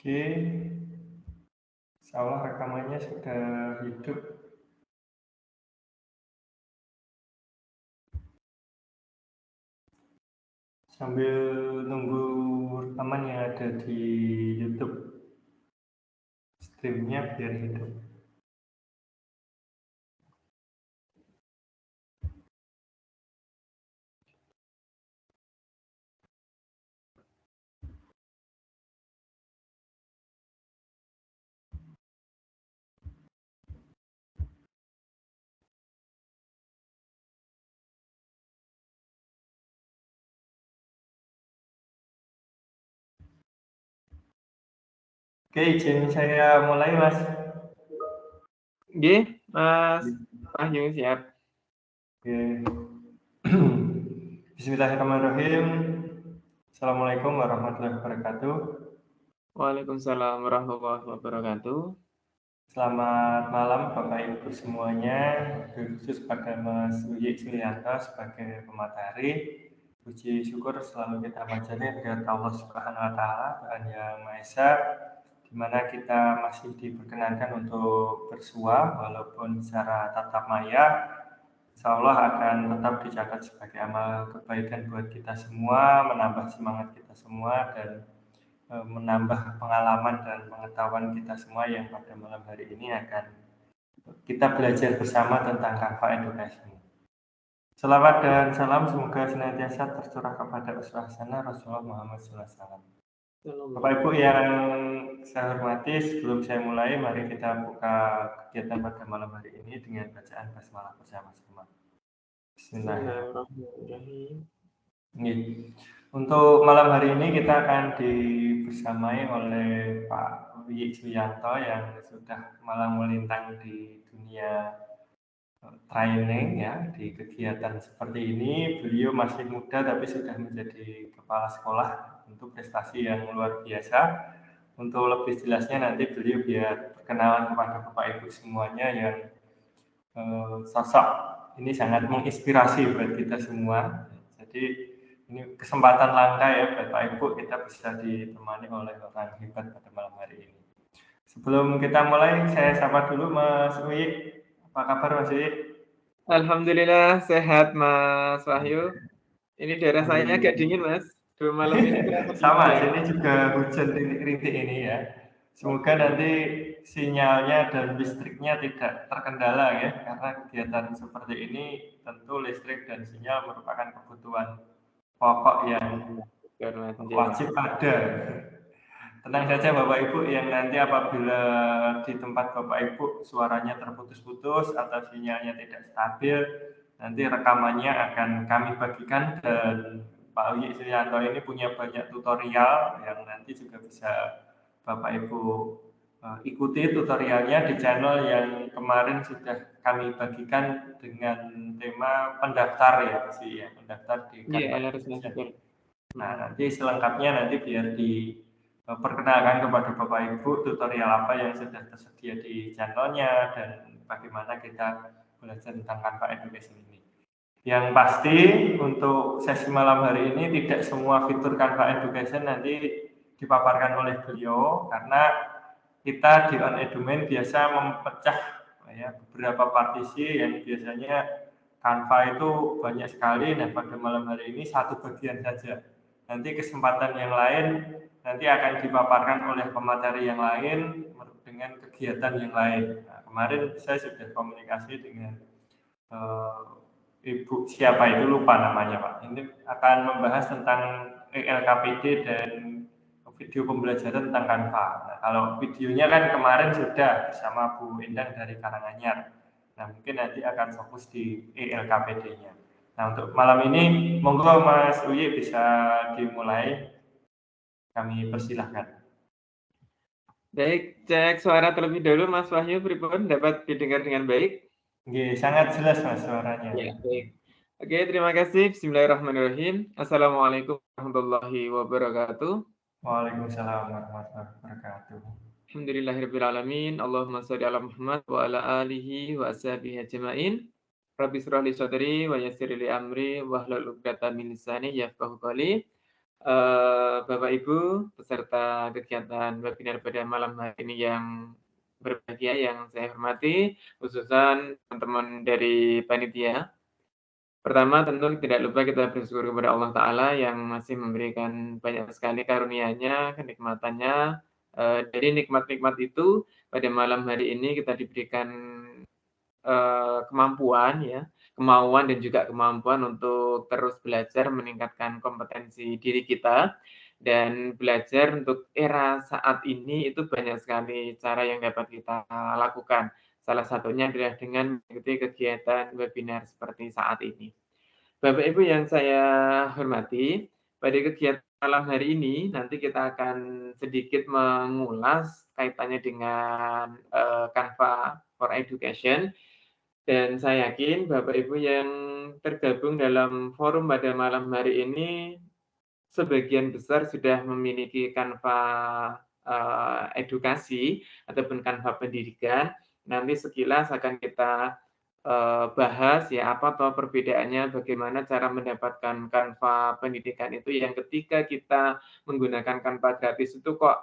Oke, insya Allah rekamannya sudah hidup. Sambil nunggu rekaman yang ada di YouTube, streamnya biar hidup. Oke, izin saya mulai, Mas. Nggih, Mas Wahyu siap. Oke. Bismillahirrahmanirrahim. Assalamualaikum warahmatullahi wabarakatuh. Waalaikumsalam warahmatullahi wabarakatuh. Selamat malam Bapak Ibu semuanya, khusus pada Mas Uyi Sulianto sebagai pemateri. Puji syukur selalu kita panjatkan kepada Allah Subhanahu wa taala, Tuhan Yang Maha Esa, di mana kita masih diperkenankan untuk bersua walaupun secara tatap maya. Insya Allah akan tetap dicatat sebagai amal kebaikan buat kita semua, menambah semangat kita semua, dan menambah pengalaman dan pengetahuan kita semua yang pada malam hari ini akan kita belajar bersama tentang Canva Education. Selawat dan salam semoga senantiasa tercurah kepada uswah hasanah Rasulullah Muhammad SAW. Bapak Ibu yang saya hormati, sebelum saya mulai, mari kita buka kegiatan pada malam hari ini dengan bacaan basmalah bersama-sama. Bismillahirrahmanirrahim. Untuk malam hari ini kita akan dibersamai oleh Pak Wiyi Suyanto yang sudah malang melintang di dunia training ya, di kegiatan seperti ini. Beliau masih muda tapi sudah menjadi kepala sekolah, untuk prestasi yang luar biasa. Untuk lebih jelasnya nanti beliau biar perkenalan kepada Bapak Ibu semuanya yang sosok ini sangat menginspirasi buat kita semua. Jadi ini kesempatan langka ya Bapak Ibu, kita bisa ditemani oleh orang hebat pada malam hari ini. Sebelum kita mulai, saya sapa dulu Mas Uyi. Apa kabar Mas Uyi? Alhamdulillah sehat Mas Wahyu. Ini daerah saya agak dingin Mas. 2 malam ini terasa Sama, hujan. sini juga hujan rintik-rintik ini ya. Semoga nanti sinyalnya dan listriknya tidak terkendala ya, karena kegiatan seperti ini tentu listrik dan sinyal merupakan kebutuhan pokok yang wajib ada. Tenang saja Bapak Ibu yang nanti apabila di tempat Bapak Ibu suaranya terputus-putus atau sinyalnya tidak stabil, nanti rekamannya akan kami bagikan, dan Pak Uyi Suyanto ini punya banyak tutorial yang nanti juga bisa Bapak Ibu ikuti tutorialnya di channel yang kemarin sudah kami bagikan dengan tema pendaftar ya, sih ya, pendaftar di Canva Education. Nah, nanti selengkapnya nanti biar diperkenalkan kepada Bapak Ibu tutorial apa yang sudah tersedia di channelnya dan bagaimana kita belajar tentang Canva Education ini. Yang pasti untuk sesi malam hari ini tidak semua fitur Canva Education nanti dipaparkan oleh beliau, karena kita di On Edumain biasa memecah ya, beberapa partisi yang biasanya Canva itu banyak sekali. Nah, pada malam hari ini satu bagian saja. Nanti kesempatan yang lain nanti akan dipaparkan oleh pemateri yang lain dengan kegiatan yang lain. Nah, kemarin saya sudah komunikasi dengan Ibu siapa itu, lupa namanya Pak. Ini akan membahas tentang ELKPD dan video pembelajaran tentang Canva. Nah, kalau videonya kan kemarin sudah bersama Bu Endang dari Karanganyar. Nah, mungkin nanti akan fokus di ELKPD-nya. Nah, untuk malam ini, monggo Mas Uyi bisa dimulai. Kami persilahkan. Baik, cek suara terlebih dahulu Mas Wahyu, pripun dapat didengar dengan baik? Oke, sangat jelas Mas suaranya. Ya, baik. Oke, terima kasih. Bismillahirrahmanirrahim. Assalamualaikum warahmatullahi wabarakatuh. Waalaikumsalam warahmatullahi wabarakatuh. Alhamdulillahirrahmanirrahim. Allahumma sholli ala Muhammad wa ala alihi wa ashabihi ajma'in. Rabbi shrah li sadri wa yassir li amri wahlul 'uqdatam min lisani yafqahu qawli. Bapak Ibu peserta kegiatan webinar pada malam hari ini yang berbahagia yang saya hormati, khususnya teman-teman dari panitia. Pertama tentu tidak lupa kita bersyukur kepada Allah Ta'ala yang masih memberikan banyak sekali karunia-Nya, kenikmatannya. Dari nikmat-nikmat itu pada malam hari ini kita diberikan kemampuan ya, kemauan dan juga kemampuan untuk terus belajar meningkatkan kompetensi diri kita dan belajar untuk era saat ini itu banyak sekali cara yang dapat kita lakukan. Salah satunya adalah dengan mengikuti kegiatan webinar seperti saat ini. Bapak Ibu yang saya hormati, pada kegiatan malam hari ini nanti kita akan sedikit mengulas kaitannya dengan Canva for Education. Dan saya yakin Bapak Ibu yang tergabung dalam forum pada malam hari ini, sebagian besar sudah memiliki Canva edukasi ataupun Canva pendidikan. Nanti sekilas akan kita bahas ya apa toh perbedaannya, bagaimana cara mendapatkan Canva pendidikan itu yang ketika kita menggunakan Canva gratis itu kok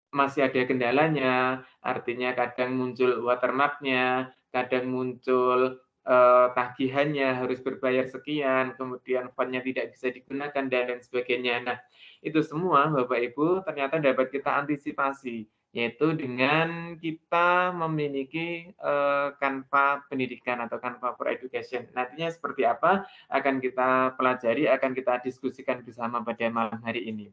masih ada kendalanya, artinya kadang muncul watermark-nya, kadang muncul, tagihannya harus berbayar sekian, kemudian font-nya tidak bisa digunakan dan lain sebagainya. Nah, itu semua Bapak Ibu ternyata dapat kita antisipasi, yaitu dengan kita memiliki, Canva pendidikan atau Canva for Education. Nantinya seperti apa akan kita pelajari, akan kita diskusikan bersama pada malam hari ini.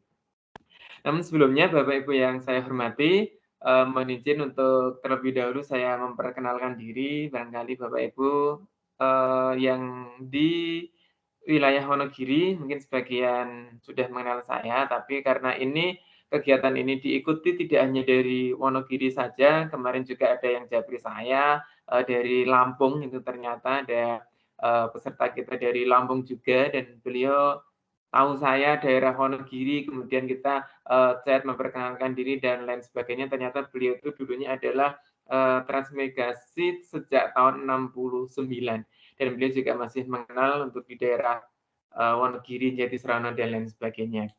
Namun sebelumnya Bapak Ibu yang saya hormati, mohon izin untuk terlebih dahulu saya memperkenalkan diri, barangkali Bapak Ibu, yang di wilayah Wonogiri mungkin sebagian sudah mengenal saya, tapi karena ini kegiatan ini diikuti tidak hanya dari Wonogiri saja, kemarin juga ada yang japri saya, dari Lampung itu ternyata ada, peserta kita dari Lampung juga dan beliau tahu saya daerah Wonogiri, kemudian kita, chat memperkenalkan diri dan lain sebagainya, ternyata beliau itu dulunya adalah, transmigrasi sejak tahun 69 dan beliau juga masih mengenal untuk di daerah, Wonogiri, Jatisrana dan lain sebagainya.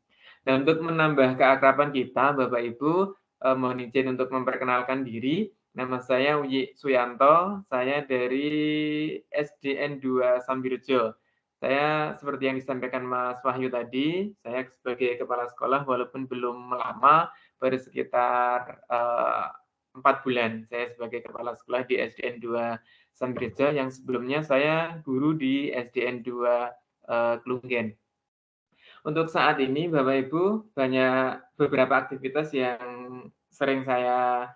Nah, untuk menambah keakraban kita, Bapak Ibu, mohon izin untuk memperkenalkan diri. Nama saya Uyi Suyanto, saya dari SDN 2 Sambirejo. Saya seperti yang disampaikan Mas Wahyu tadi, saya sebagai kepala sekolah walaupun belum lama, baru sekitar 4 bulan saya sebagai kepala sekolah di SDN 2 Sambirejo, yang sebelumnya saya guru di SDN 2 Klunggen. Untuk saat ini Bapak Ibu, banyak beberapa aktivitas yang sering saya,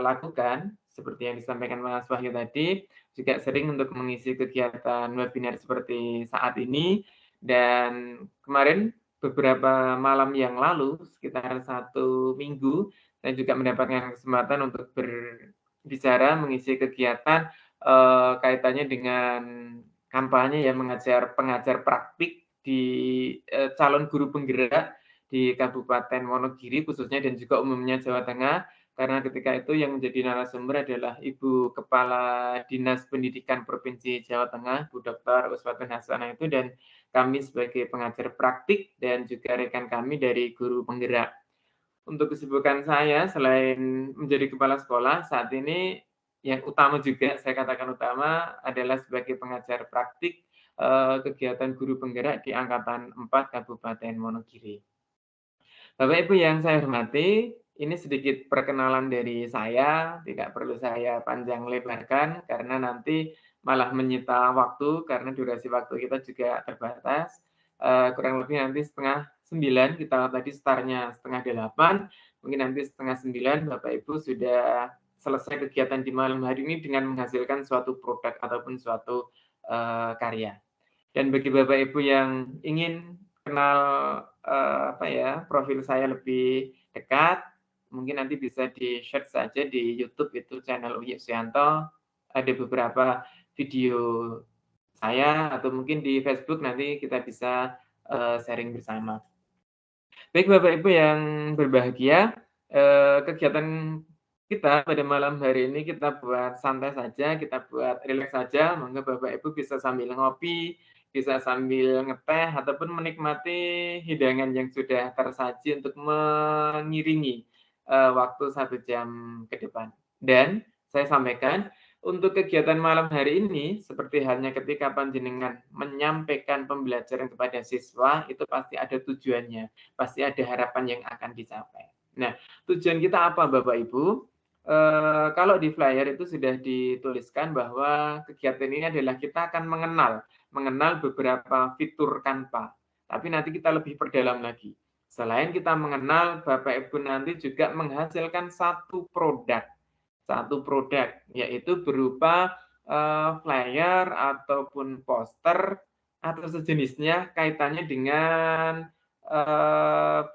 lakukan, seperti yang disampaikan Mas Wahyu tadi, juga sering untuk mengisi kegiatan webinar seperti saat ini, dan kemarin beberapa malam yang lalu, sekitar 1 minggu, saya juga mendapatkan kesempatan untuk berbicara mengisi kegiatan, kaitannya dengan kampanye yang pengajar praktik di, calon guru penggerak di Kabupaten Wonogiri khususnya dan juga umumnya Jawa Tengah, karena ketika itu yang menjadi narasumber adalah Ibu Kepala Dinas Pendidikan Provinsi Jawa Tengah, Bu Dr. Uswatun Hasanah itu, dan kami sebagai pengajar praktik dan juga rekan kami dari guru penggerak. Untuk kesibukan saya selain menjadi kepala sekolah, saat ini yang utama juga, saya katakan utama, adalah sebagai pengajar praktik, kegiatan guru penggerak di angkatan 4 Kabupaten Wonogiri. Bapak Ibu yang saya hormati, ini sedikit perkenalan dari saya, tidak perlu saya panjang lebarkan karena nanti malah menyita waktu karena durasi waktu kita juga terbatas. Kurang lebih nanti 8:30 kita tadi startnya 8:30, mungkin nanti 8:30 Bapak Ibu sudah selesai kegiatan di malam hari ini dengan menghasilkan suatu produk ataupun suatu, karya. Dan bagi Bapak Ibu yang ingin kenal, apa ya, profil saya lebih dekat, mungkin nanti bisa di-search saja di YouTube itu channel Uyi Suyanto, ada beberapa video saya atau mungkin di Facebook nanti kita bisa, sharing bersama. Baik Bapak Ibu yang berbahagia, kegiatan kita pada malam hari ini kita buat santai saja, kita buat rileks saja, monggo Bapak Ibu bisa sambil ngopi, bisa sambil ngeteh ataupun menikmati hidangan yang sudah tersaji untuk mengiringi waktu 1 jam ke depan. Dan saya sampaikan, untuk kegiatan malam hari ini, seperti halnya ketika panjenengan menyampaikan pembelajaran kepada siswa, itu pasti ada tujuannya, pasti ada harapan yang akan dicapai. Nah, tujuan kita apa Bapak Ibu? Kalau di flyer itu sudah dituliskan bahwa kegiatan ini adalah kita akan mengenal beberapa fitur Canva. Tapi nanti kita lebih perdalam lagi. Selain kita mengenal, Bapak Ibu nanti juga menghasilkan satu produk, yaitu berupa flyer ataupun poster atau sejenisnya kaitannya dengan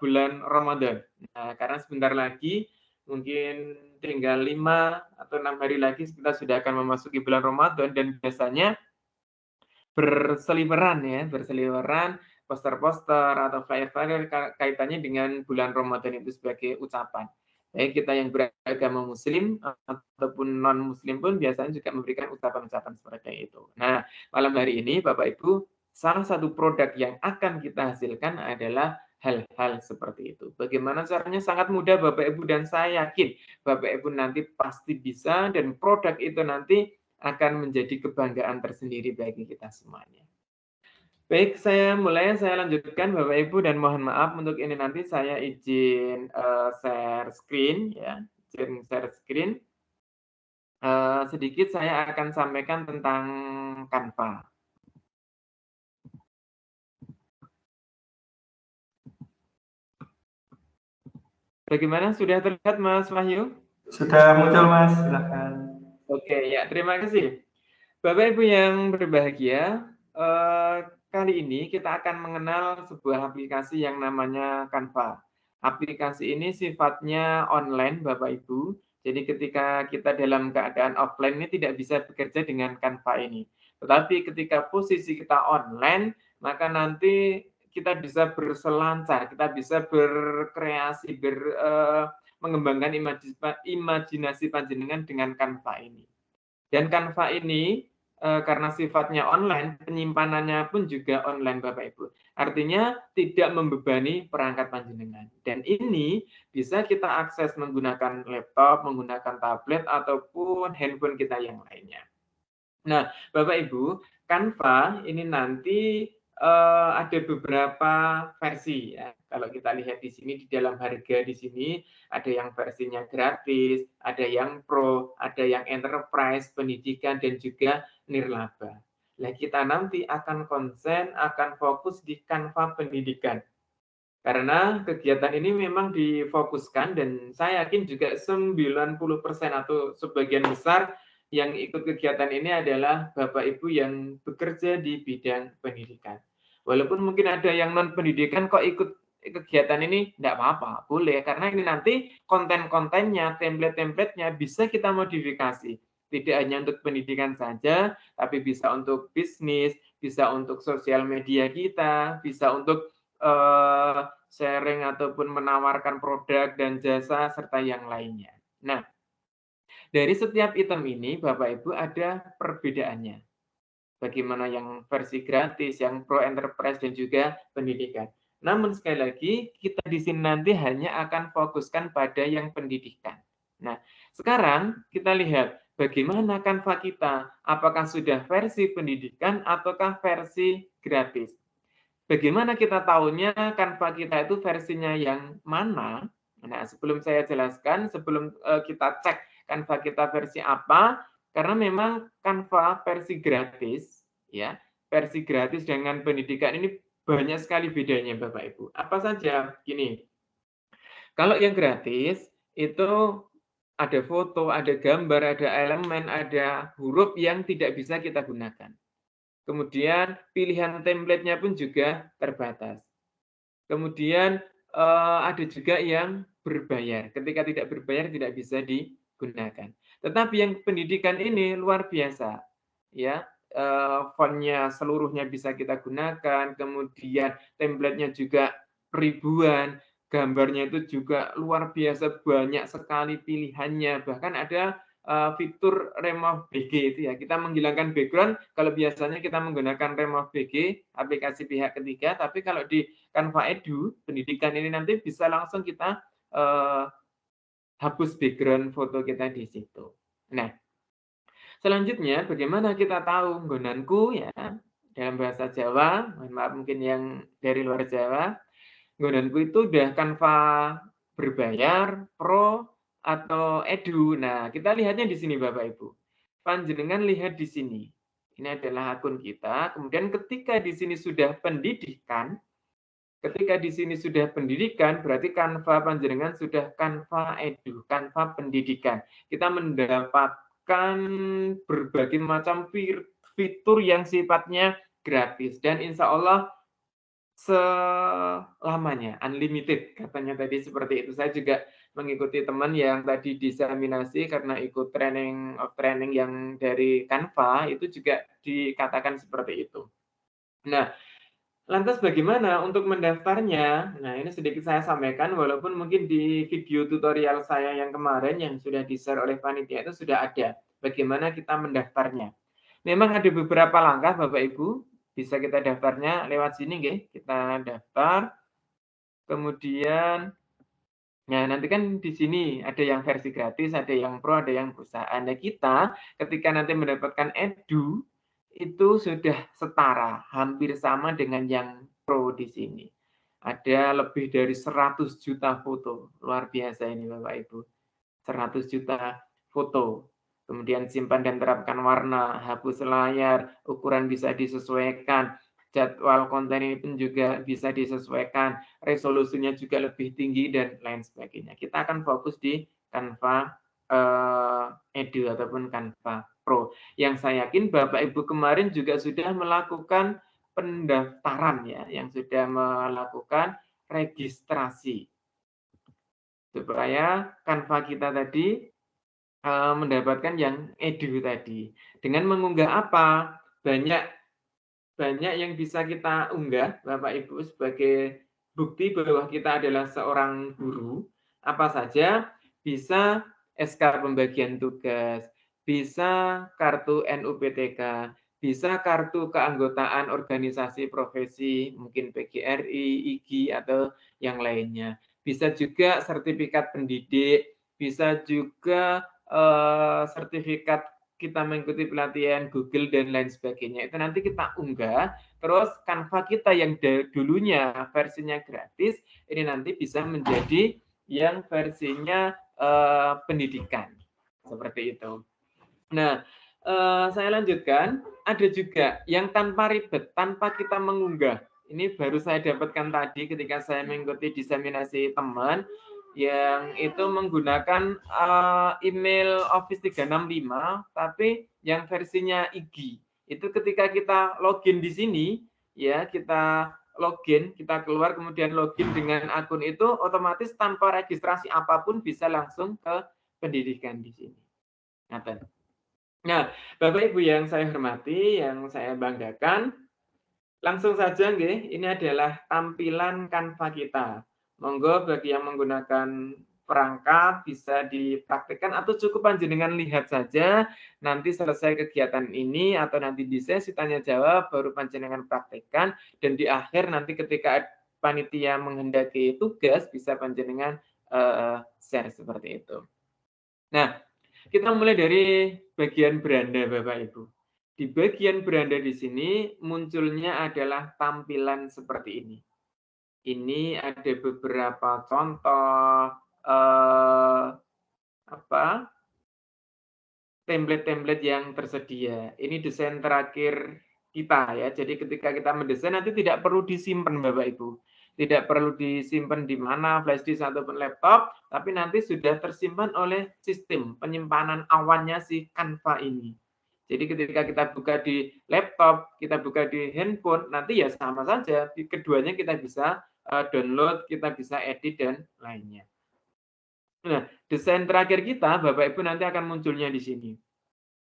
bulan Ramadan. Nah, karena sebentar lagi mungkin tinggal 5 atau 6 hari lagi kita sudah akan memasuki bulan Ramadan dan biasanya berseliweran poster-poster atau flyer-flyer kaitannya dengan bulan Ramadan itu sebagai ucapan. Baik kita yang beragama muslim ataupun non-muslim pun biasanya juga memberikan ucapan-ucapan seperti itu. Nah, malam hari ini Bapak Ibu, salah satu produk yang akan kita hasilkan adalah hal-hal seperti itu. Bagaimana caranya? Sangat mudah Bapak Ibu, dan saya yakin Bapak Ibu nanti pasti bisa, dan produk itu nanti akan menjadi kebanggaan tersendiri bagi kita semuanya. Baik, saya lanjutkan Bapak Ibu, dan mohon maaf untuk ini nanti saya izin share screen ya, sedikit saya akan sampaikan tentang Canva. Bagaimana, sudah terlihat Mas Wahyu? Sudah muncul Mas, silakan. Oke, ya terima kasih. Bapak Ibu yang berbahagia, kali ini kita akan mengenal sebuah aplikasi yang namanya Canva. Aplikasi ini sifatnya online Bapak Ibu, jadi ketika kita dalam keadaan offline ini tidak bisa bekerja dengan Canva ini. Tetapi ketika posisi kita online, maka nanti kita bisa berselancar, kita bisa berkreasi, mengembangkan imajinasi panjenengan dengan Canva ini. Dan Canva ini karena sifatnya online, penyimpanannya pun juga online Bapak Ibu. Artinya tidak membebani perangkat panjenengan. Dan ini bisa kita akses menggunakan laptop, menggunakan tablet, ataupun handphone kita yang lainnya. Nah, Bapak Ibu, Canva ini nanti ada beberapa versi ya. Kalau kita lihat di sini, di dalam harga di sini ada yang versinya gratis, ada yang pro, ada yang enterprise, pendidikan, dan juga nirlaba. Nah, kita nanti akan konsen, akan fokus di Canva pendidikan. Karena kegiatan ini memang difokuskan, dan saya yakin juga 90% atau sebagian besar yang ikut kegiatan ini adalah Bapak Ibu yang bekerja di bidang pendidikan. Walaupun mungkin ada yang non-pendidikan kok ikut kegiatan ini, tidak apa-apa, boleh. Karena ini nanti konten-kontennya, template-templatenya bisa kita modifikasi. Tidak hanya untuk pendidikan saja, tapi bisa untuk bisnis, bisa untuk sosial media kita, bisa untuk sharing ataupun menawarkan produk dan jasa, serta yang lainnya. Nah, dari setiap item ini, Bapak Ibu, ada perbedaannya. Bagaimana yang versi gratis, yang pro enterprise, dan juga pendidikan. Namun sekali lagi, kita di sini nanti hanya akan fokuskan pada yang pendidikan. Nah, sekarang kita lihat bagaimana Canva kita. Apakah sudah versi pendidikan ataukah versi gratis? Bagaimana kita tahunya Canva kita itu versinya yang mana? Nah, sebelum saya jelaskan, sebelum kita cek Canva kita versi apa, karena memang Canva versi gratis, ya, versi gratis dengan pendidikan ini banyak sekali bedanya Bapak Ibu. Apa saja? Gini, kalau yang gratis itu ada foto, ada gambar, ada elemen, ada huruf yang tidak bisa kita gunakan. Kemudian pilihan template-nya pun juga terbatas. Kemudian ada juga yang berbayar. Ketika tidak berbayar tidak bisa digunakan. Tetapi yang pendidikan ini luar biasa, ya. Font-nya seluruhnya bisa kita gunakan, kemudian template-nya juga ribuan, gambarnya itu juga luar biasa banyak sekali pilihannya. Bahkan ada fitur remove BG itu ya. Kita menghilangkan background, kalau biasanya kita menggunakan remove BG, aplikasi pihak ketiga, tapi kalau di Canva Edu, pendidikan ini nanti bisa langsung kita hapus background foto kita di situ. Nah, selanjutnya bagaimana kita tahu nggonanku ya, dalam bahasa Jawa, mohon maaf mungkin yang dari luar Jawa, nggonanku itu udah Canva berbayar, Pro, atau Edu. Nah, kita lihatnya di sini Bapak Ibu. Panjenengan lihat di sini. Ini adalah akun kita. Kemudian ketika di sini sudah pendidikan, berarti Canva panjenengan sudah Canva Edu, Canva pendidikan. Kita mendapatkan berbagai macam fitur yang sifatnya gratis dan insya Allah selamanya, unlimited katanya tadi seperti itu. Saya juga mengikuti teman yang tadi diseminasi karena ikut training yang dari Canva, itu juga dikatakan seperti itu. Nah, lantas bagaimana untuk mendaftarnya? Nah, ini sedikit saya sampaikan, walaupun mungkin di video tutorial saya yang kemarin yang sudah di-share oleh panitia itu sudah ada bagaimana kita mendaftarnya. Memang ada beberapa langkah Bapak Ibu, bisa kita daftarnya lewat sini nggih. Kita daftar, kemudian nah nanti kan di sini ada yang versi gratis, ada yang pro, ada yang perusahaan. Nah, kita ketika nanti mendapatkan Edu itu sudah setara, hampir sama dengan yang pro di sini. Ada lebih dari 100 juta foto. Luar biasa ini Bapak Ibu. 100 juta foto. Kemudian simpan dan terapkan warna, hapus layar, ukuran bisa disesuaikan, jadwal konten ini pun juga bisa disesuaikan, resolusinya juga lebih tinggi dan lain sebagainya. Kita akan fokus di Canva Edu ataupun Canva Pro. Yang saya yakin Bapak Ibu kemarin juga sudah melakukan pendaftaran ya, yang sudah melakukan registrasi supaya Canva kita tadi mendapatkan yang Edu tadi. Dengan mengunggah apa? Banyak yang bisa kita unggah, Bapak Ibu, sebagai bukti bahwa kita adalah seorang guru. Apa saja? Bisa SK pembagian tugas, bisa kartu NUPTK, bisa kartu keanggotaan organisasi profesi, mungkin PGRI, IGI, atau yang lainnya. Bisa juga sertifikat pendidik, bisa juga sertifikat kita mengikuti pelatihan Google dan lain sebagainya. Itu nanti kita unggah, terus Canva kita yang dulunya versinya gratis, ini nanti bisa menjadi yang versinya pendidikan. Seperti itu. Nah, saya lanjutkan, ada juga yang tanpa ribet, tanpa kita mengunggah. Ini baru saya dapatkan tadi ketika saya mengikuti diseminasi teman, yang itu menggunakan email Office 365, tapi yang versinya IGI. Itu ketika kita login di sini, ya kita login, kita keluar kemudian login dengan akun itu, otomatis tanpa registrasi apapun bisa langsung ke pendidikan di sini. Nah, Bapak Ibu yang saya hormati, yang saya banggakan, langsung saja nggih, ini adalah tampilan Canva kita. Monggo bagi yang menggunakan perangkat bisa dipraktikkan atau cukup panjenengan lihat saja, nanti selesai kegiatan ini atau nanti di sesi tanya jawab baru panjenengan praktikkan dan di akhir nanti ketika panitia menghendaki tugas bisa panjenengan share seperti itu. Nah, kita mulai dari bagian beranda Bapak Ibu. Di bagian beranda di sini munculnya adalah tampilan seperti ini. Ini ada beberapa contoh template-template yang tersedia. Ini desain terakhir kita ya. Jadi ketika kita mendesain nanti tidak perlu disimpan Bapak Ibu. Tidak perlu disimpan di mana flash disk ataupun laptop, tapi nanti sudah tersimpan oleh sistem penyimpanan awannya si Canva ini. Jadi ketika kita buka di laptop, kita buka di handphone, nanti ya sama saja. Keduanya kita bisa download, kita bisa edit dan lainnya. Nah, desain terakhir kita, Bapak Ibu nanti akan munculnya di sini.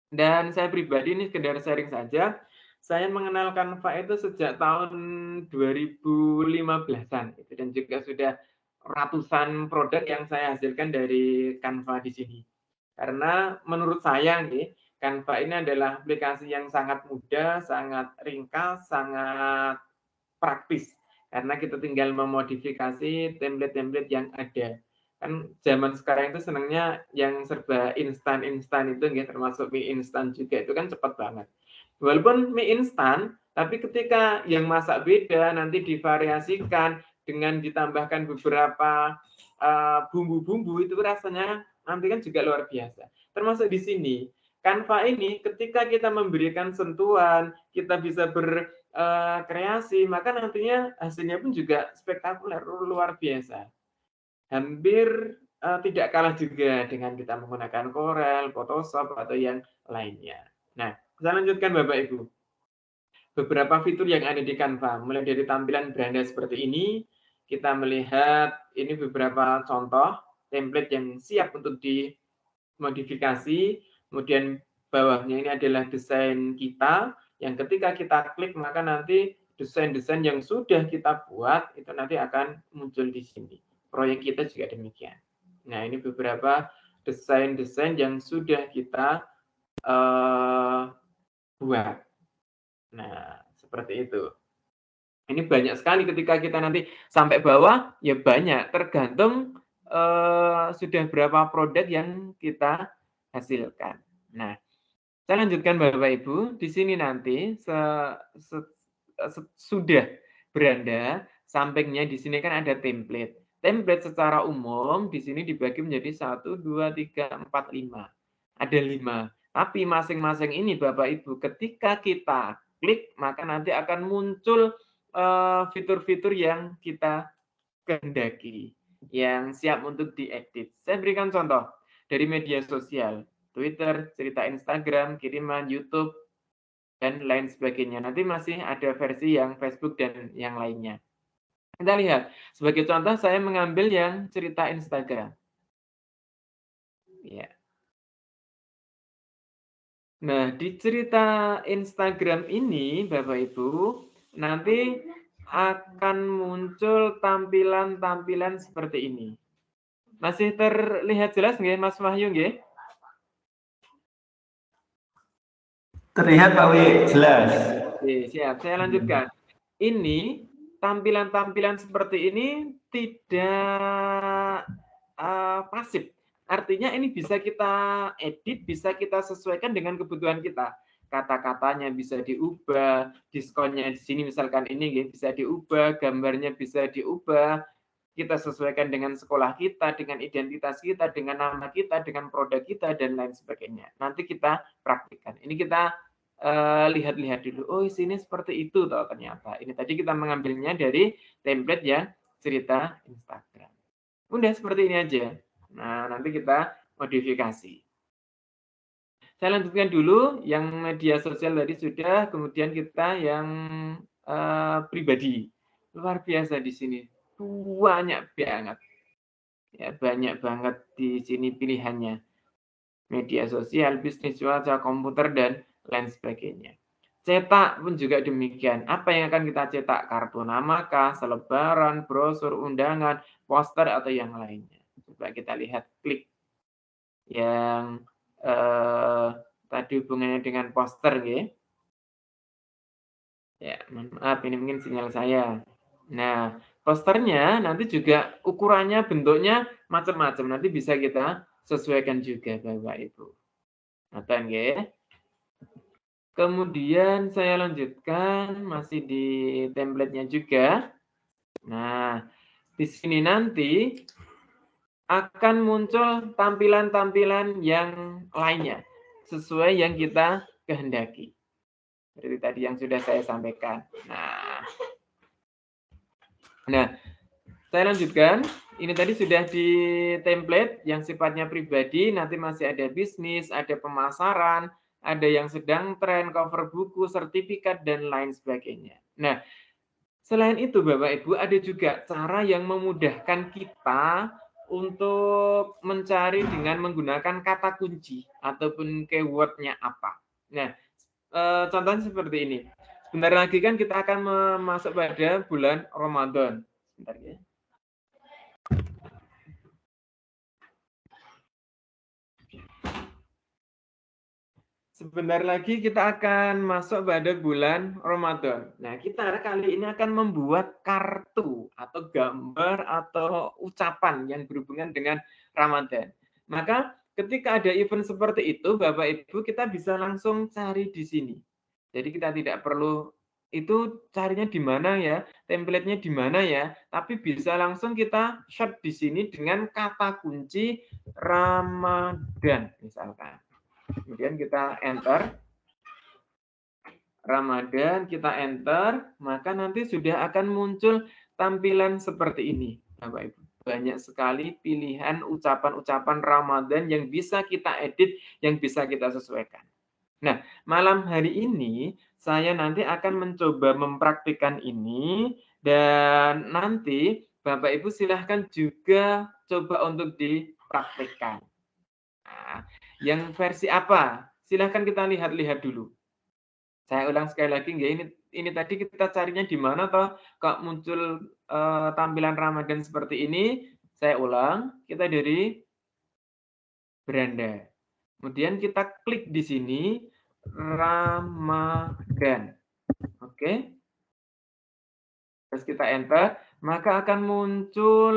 Dan saya pribadi ini sekedar sharing saja. Saya mengenal Canva itu sejak tahun 2015-an gitu, dan juga sudah ratusan produk yang saya hasilkan dari Canva di sini. Karena menurut saya nih, Canva ini adalah aplikasi yang sangat mudah, sangat ringkas, sangat praktis. Karena kita tinggal memodifikasi template-template yang ada. Kan zaman sekarang itu senangnya yang serba instan-instan itu, ya, termasuk mie instan juga, itu kan cepat banget. Walaupun mie instan, tapi ketika yang masak beda, nanti divariasikan dengan ditambahkan beberapa bumbu-bumbu, itu rasanya nanti kan juga luar biasa. Termasuk di sini, Canva ini ketika kita memberikan sentuhan, kita bisa berkreasi, maka nantinya hasilnya pun juga spektakuler, luar biasa. Hampir tidak kalah juga dengan kita menggunakan Corel, Photoshop, atau yang lainnya. Nah, saya lanjutkan Bapak Ibu. Beberapa fitur yang ada di Canva, mulai dari tampilan beranda seperti ini, kita melihat ini beberapa contoh template yang siap untuk dimodifikasi, kemudian bawahnya ini adalah desain kita, yang ketika kita klik maka nanti desain-desain yang sudah kita buat itu nanti akan muncul di sini. Proyek kita juga demikian. Nah, ini beberapa desain-desain yang sudah kita buat. Nah, seperti itu. Ini banyak sekali ketika kita nanti sampai bawah, ya banyak, tergantung sudah berapa produk yang kita hasilkan. Nah, saya lanjutkan Bapak Ibu, di sini nanti sudah beranda, sampingnya di sini kan ada template. Template secara umum di sini dibagi menjadi 1, 2, 3, 4, 5. Ada 5. Tapi masing-masing ini Bapak Ibu, ketika kita klik, maka nanti akan muncul fitur-fitur yang kita kehendaki, yang siap untuk diedit. Saya berikan contoh dari media sosial, Twitter, cerita Instagram, kiriman, YouTube, dan lain sebagainya. Nanti masih ada versi yang Facebook dan yang lainnya. Kita lihat, sebagai contoh saya mengambil yang cerita Instagram. Ya. Nah, di cerita Instagram ini, Bapak Ibu, nanti akan muncul tampilan-tampilan seperti ini. Masih terlihat jelas nggih, Mas Wahyu nggih? Terlihat Pak Wi, jelas. Oke, siap. Saya lanjutkan. Ini tampilan-tampilan seperti ini tidak pasif. Artinya ini bisa kita edit, bisa kita sesuaikan dengan kebutuhan kita. Kata-katanya bisa diubah, diskonnya di sini misalkan ini bisa diubah, gambarnya bisa diubah. Kita sesuaikan dengan sekolah kita, dengan identitas kita, dengan nama kita, dengan produk kita, dan lain sebagainya. Nanti kita praktikkan. Ini kita lihat-lihat dulu. Oh, sini seperti itu toh ternyata. Ini tadi kita mengambilnya dari template yang cerita Instagram. Udah seperti ini aja. Nah, nanti kita modifikasi. Saya lanjutkan dulu yang media sosial tadi sudah, kemudian kita yang pribadi. Luar biasa di sini. Banyak banget. Ya, banyak banget di sini pilihannya. Media sosial, bisnis, cuaca, komputer, dan lain sebagainya. Cetak pun juga demikian. Apa yang akan kita cetak? Kartu nama kah, selebaran, brosur, undangan, poster, atau yang lainnya. Coba kita lihat, klik yang tadi hubungannya dengan poster, ya. Ya, maaf, ini mungkin sinyal saya. Nah, posternya nanti juga ukurannya, bentuknya macam-macam. Nanti bisa kita sesuaikan juga, Bapak Ibu. Nonton, ya. Kemudian saya lanjutkan masih di template-nya juga. Nah, di sini nanti akan muncul tampilan-tampilan yang lainnya sesuai yang kita kehendaki. Seperti tadi yang sudah saya sampaikan. Nah, saya lanjutkan. Ini tadi sudah di template yang sifatnya pribadi, nanti masih ada bisnis, ada pemasaran, ada yang sedang tren, cover buku, sertifikat, dan lain sebagainya. Nah, selain itu Bapak Ibu, ada juga cara yang memudahkan kita untuk mencari dengan menggunakan kata kunci ataupun keyword-nya apa. Nah, contohnya seperti ini. Sebentar lagi kan kita akan masuk pada bulan Ramadan. Sebentar ya. sebentar lagi kita akan masuk pada bulan Ramadan. Nah, kita kali ini akan membuat kartu atau gambar atau ucapan yang berhubungan dengan Ramadan. Maka ketika ada event seperti itu, Bapak Ibu, kita bisa langsung cari di sini. Jadi kita tidak perlu itu carinya di mana ya, template-nya di mana ya, tapi bisa langsung kita search di sini dengan kata kunci Ramadan misalkan. Kemudian kita enter Ramadan, kita enter, maka nanti sudah akan muncul tampilan seperti ini, Bapak Ibu. Banyak sekali pilihan ucapan-ucapan Ramadan yang bisa kita edit, yang bisa kita sesuaikan. Nah, malam hari ini saya nanti akan mencoba mempraktikkan ini dan nanti Bapak Ibu silahkan juga coba untuk dipraktikkan. Nah, yang versi apa? Silahkan kita lihat-lihat dulu. Saya ulang sekali lagi, nggak ini tadi kita carinya di mana toh kok muncul tampilan Ramadan seperti ini. Saya ulang, kita dari beranda. Kemudian kita klik di sini Ramadan. Oke. Terus kita enter, maka akan muncul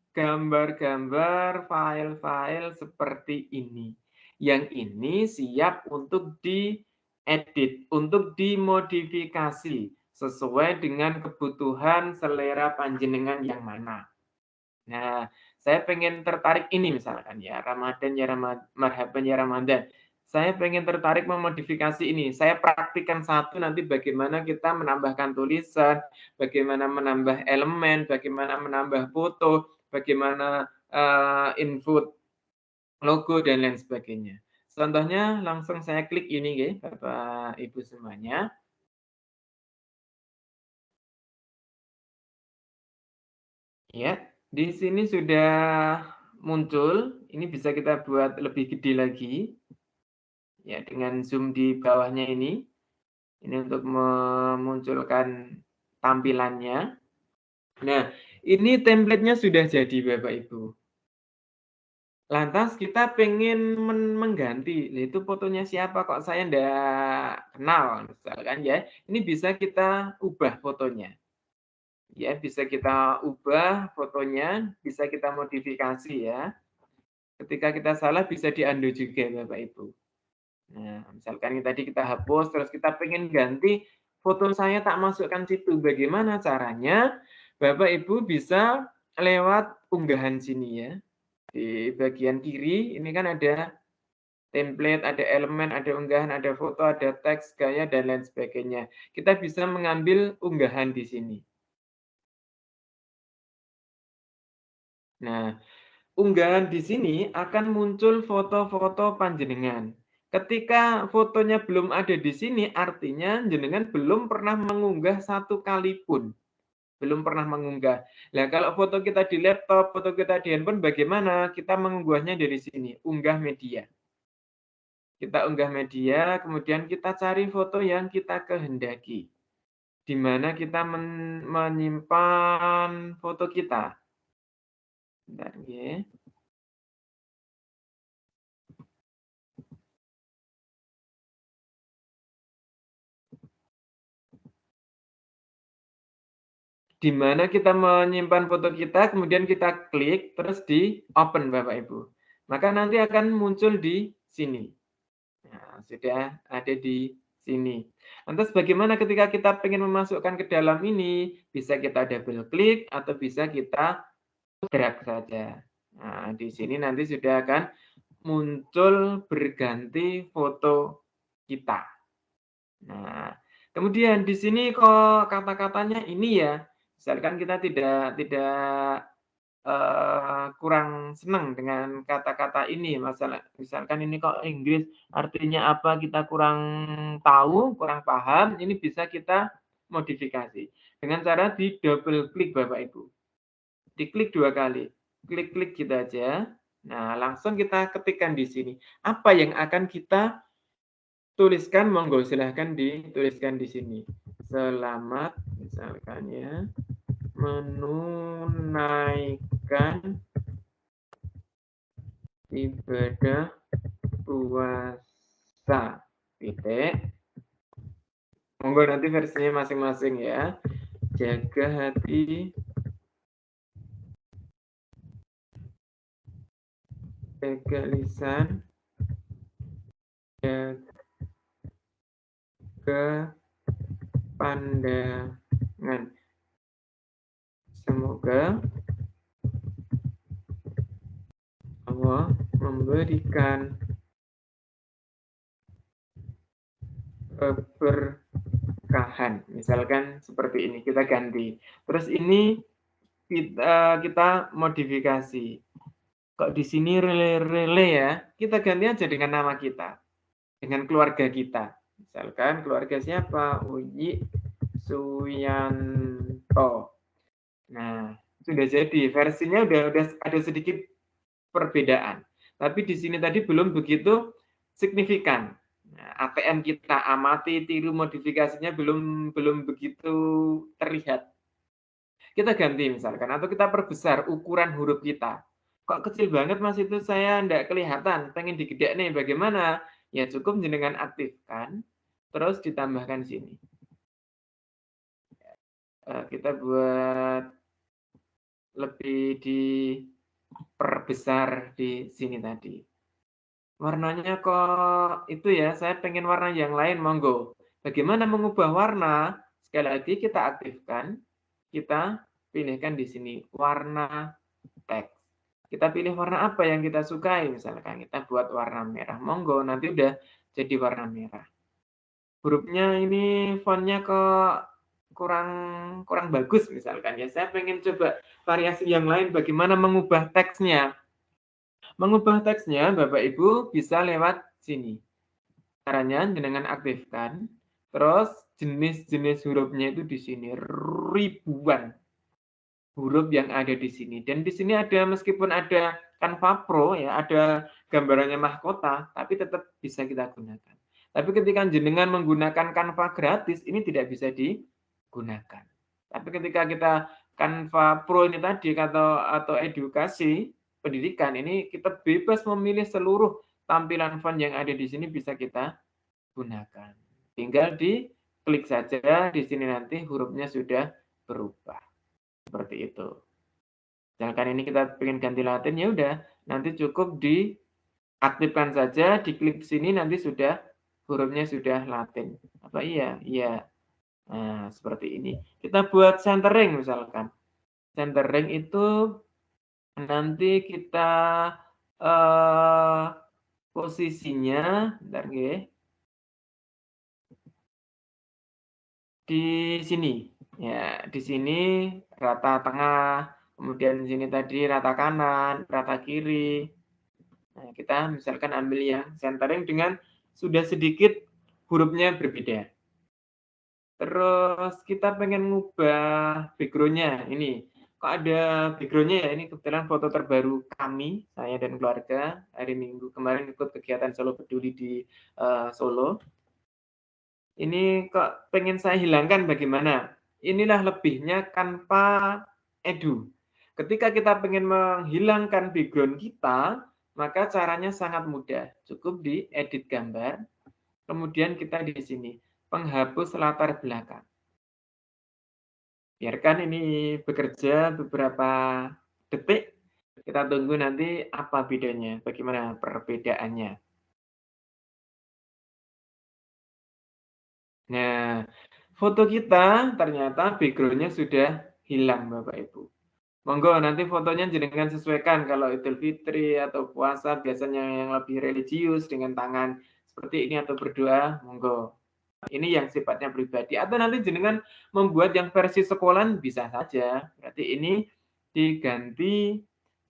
gambar-gambar, file-file seperti ini. Yang ini siap untuk diedit, untuk dimodifikasi sesuai dengan kebutuhan selera panjenengan yang mana. Nah, saya pengen tertarik ini misalkan ya, Ramadan ya marhaban ya Ramadan. Saya pengen tertarik memodifikasi ini. Saya praktikkan satu nanti bagaimana kita menambahkan tulisan, bagaimana menambah elemen, bagaimana menambah foto, bagaimana input logo dan lain sebagainya. Contohnya langsung saya klik ini ya, Bapak Ibu semuanya. Ya, di sini sudah muncul. Ini bisa kita buat lebih gede lagi. Ya, dengan zoom di bawahnya ini. Ini untuk memunculkan tampilannya. Nah, ini template-nya sudah jadi Bapak Ibu. Lantas kita pengen mengganti, itu fotonya siapa kok saya enggak kenal misalkan ya. Ini bisa kita ubah fotonya. Ya, bisa kita ubah fotonya, bisa kita modifikasi ya. Ketika kita salah bisa di-undo juga Bapak Ibu. Nah, misalkan tadi kita hapus, terus kita pengen ganti, foto saya tak masukkan situ. Bagaimana caranya? Bapak Ibu bisa lewat unggahan sini ya. Di bagian kiri ini kan ada template, ada elemen, ada unggahan, ada foto, ada teks, gaya, dan lain sebagainya. Kita bisa mengambil unggahan di sini. Nah, unggahan di sini akan muncul foto-foto panjenengan. Ketika fotonya belum ada di sini, artinya jenengan belum pernah mengunggah satu kali pun. Belum pernah mengunggah. Nah, kalau foto kita di laptop, foto kita di handphone, bagaimana? Kita mengunggahnya dari sini, unggah media. Kita unggah media, kemudian kita cari foto yang kita kehendaki. Di mana kita menyimpan foto kita. Bentar, ya. Di mana kita menyimpan foto kita, kemudian kita klik, terus di open Bapak Ibu. Maka nanti akan muncul di sini. Nah, sudah ada di sini. Lantas bagaimana ketika kita ingin memasukkan ke dalam ini? Bisa kita double klik atau bisa kita drag saja. Nah, di sini nanti sudah akan muncul berganti foto kita. Nah, kemudian di sini kok kata-katanya ini ya, misalkan kita tidak kurang senang dengan kata-kata ini, misalkan ini kok Inggris artinya apa kita kurang tahu, kurang paham, ini bisa kita modifikasi dengan cara di double klik Bapak Ibu. Diklik 2 kali, klik-klik gitu aja. Nah, langsung kita ketikkan di sini. Apa yang akan kita tuliskan, monggo silahkan dituliskan di sini. Selamat, misalkan ya, menunaikan ibadah puasa bisa, titik. Monggo nanti versinya masing-masing ya. Jaga hati, jaga lisan, jaga pandangan. Semoga Allah memberikan keberkahan. Misalkan seperti ini, kita ganti. Terus ini kita modifikasi. Kok di sini rele ya? Kita ganti aja dengan nama kita, dengan keluarga kita. Misalkan keluarga siapa? Uyi Suyanto. Nah, sudah jadi. Versinya udah ada sedikit perbedaan. Tapi di sini tadi belum begitu signifikan. Nah, ATM kita amati, tiru, modifikasinya belum begitu terlihat. Kita ganti misalkan, atau kita perbesar ukuran huruf kita. Kok kecil banget mas itu, saya enggak kelihatan, pengen digede nih, bagaimana? Ya cukup jenengan aktifkan, terus ditambahkan sini. Kita buat lebih diperbesar di sini tadi. Warnanya kok itu ya, saya pengen warna yang lain, monggo. Bagaimana mengubah warna? Sekali lagi kita aktifkan, kita pilihkan di sini warna teks. Kita pilih warna apa yang kita sukai, misalkan kita buat warna merah, monggo, nanti udah jadi warna merah. Hurufnya ini fontnya kok kurang bagus misalkan ya, saya pengen coba variasi yang lain, bagaimana mengubah teksnya. Mengubah teksnya Bapak Ibu bisa lewat sini. Caranya dengan aktifkan, terus jenis-jenis hurufnya itu di sini ribuan huruf yang ada di sini. Dan di sini ada, meskipun ada Canva Pro ya, ada gambarannya mahkota, tapi tetap bisa kita gunakan. Tapi ketika jenengan menggunakan Canva gratis, ini tidak bisa digunakan. Tapi ketika kita Canva Pro ini tadi atau edukasi pendidikan, ini kita bebas memilih seluruh tampilan font yang ada di sini bisa kita gunakan. Tinggal diklik saja di sini, nanti hurufnya sudah berubah. Seperti itu. Misalkan ini kita ingin ganti Latin, ya udah, nanti cukup diaktifkan saja, diklik sini, nanti sudah hurufnya sudah Latin. Apa iya? Iya. Nah, seperti ini. Kita buat centering misalkan. Centering itu nanti kita posisinya, bentar nggih, di sini. Ya, di sini rata tengah, kemudian di sini tadi rata kanan, rata kiri. Nah, kita misalkan ambil yang centering dengan sudah sedikit hurufnya berbeda. Terus kita pengen ngubah background-nya. Ini kok ada background-nya ya, ini kebetulan foto terbaru kami, saya dan keluarga hari Minggu kemarin ikut kegiatan Solo Peduli di Solo. Ini kok pengen saya hilangkan, bagaimana? Inilah lebihnya Canva Edu. Ketika kita pengen menghilangkan background kita, maka caranya sangat mudah. Cukup di edit gambar, kemudian kita di sini, penghapus latar belakang. Biarkan ini bekerja beberapa detik, kita tunggu nanti apa bedanya, bagaimana perbedaannya. Nah, foto kita ternyata background-nya sudah hilang Bapak Ibu. Monggo nanti fotonya jenengan sesuaikan, kalau Idul Fitri atau puasa biasanya yang lebih religius dengan tangan seperti ini atau berdoa, monggo. Ini yang sifatnya pribadi, atau nanti jenengan membuat yang versi sekolahan bisa saja. Berarti ini diganti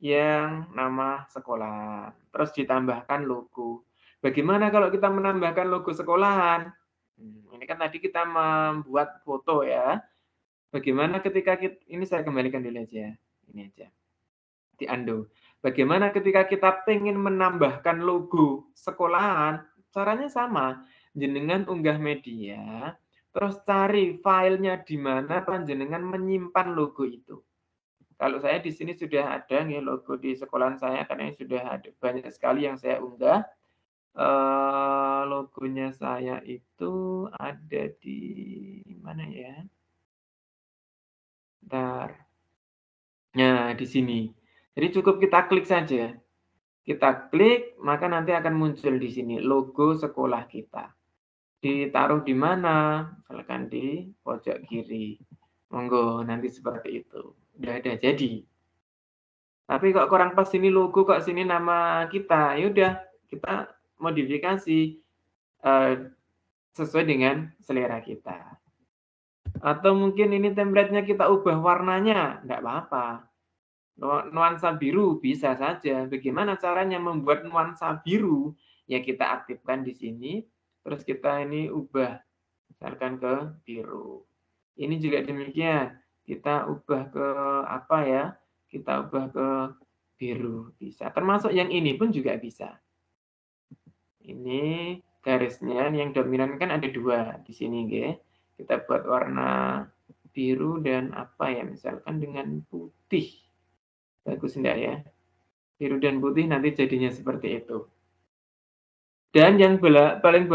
yang nama sekolah, terus ditambahkan logo. Bagaimana kalau kita menambahkan logo sekolahan? Ini kan tadi kita membuat foto ya. Bagaimana ketika ini saya kembalikan dulu aja. Ini aja. Di undo. Bagaimana ketika kita pengen menambahkan logo sekolahan? Caranya sama. Jenengan unggah media, terus cari filenya di mana panjenengan menyimpan logo itu. Kalau saya di sini sudah ada nih logo di sekolahan saya, karena sudah ada banyak sekali yang saya unggah. Logonya saya itu ada di mana ya? Bentar. Nah, di sini. Jadi cukup kita klik saja. Kita klik, maka nanti akan muncul di sini logo sekolah kita. Ditaruh di mana? Misalkan di pojok kiri. Monggo, nanti seperti itu. Udah ada jadi. Tapi kok kurang pas sini logo, kok sini nama kita. Ya udah, kita modifikasi sesuai dengan selera kita. Atau mungkin ini template-nya kita ubah warnanya, enggak apa-apa. Nuansa biru bisa saja. Bagaimana caranya membuat nuansa biru? Ya kita aktifkan di sini, terus kita ini ubah misalkan ke biru. Ini juga demikian. Kita ubah ke apa ya? Kita ubah ke biru bisa. Termasuk yang ini pun juga bisa. Ini garisnya yang dominan kan ada 2 di sini, nggih. Kita buat warna biru dan apa ya? Misalkan dengan putih. Bagus enggak ya? Biru dan putih nanti jadinya seperti itu. Dan yang paling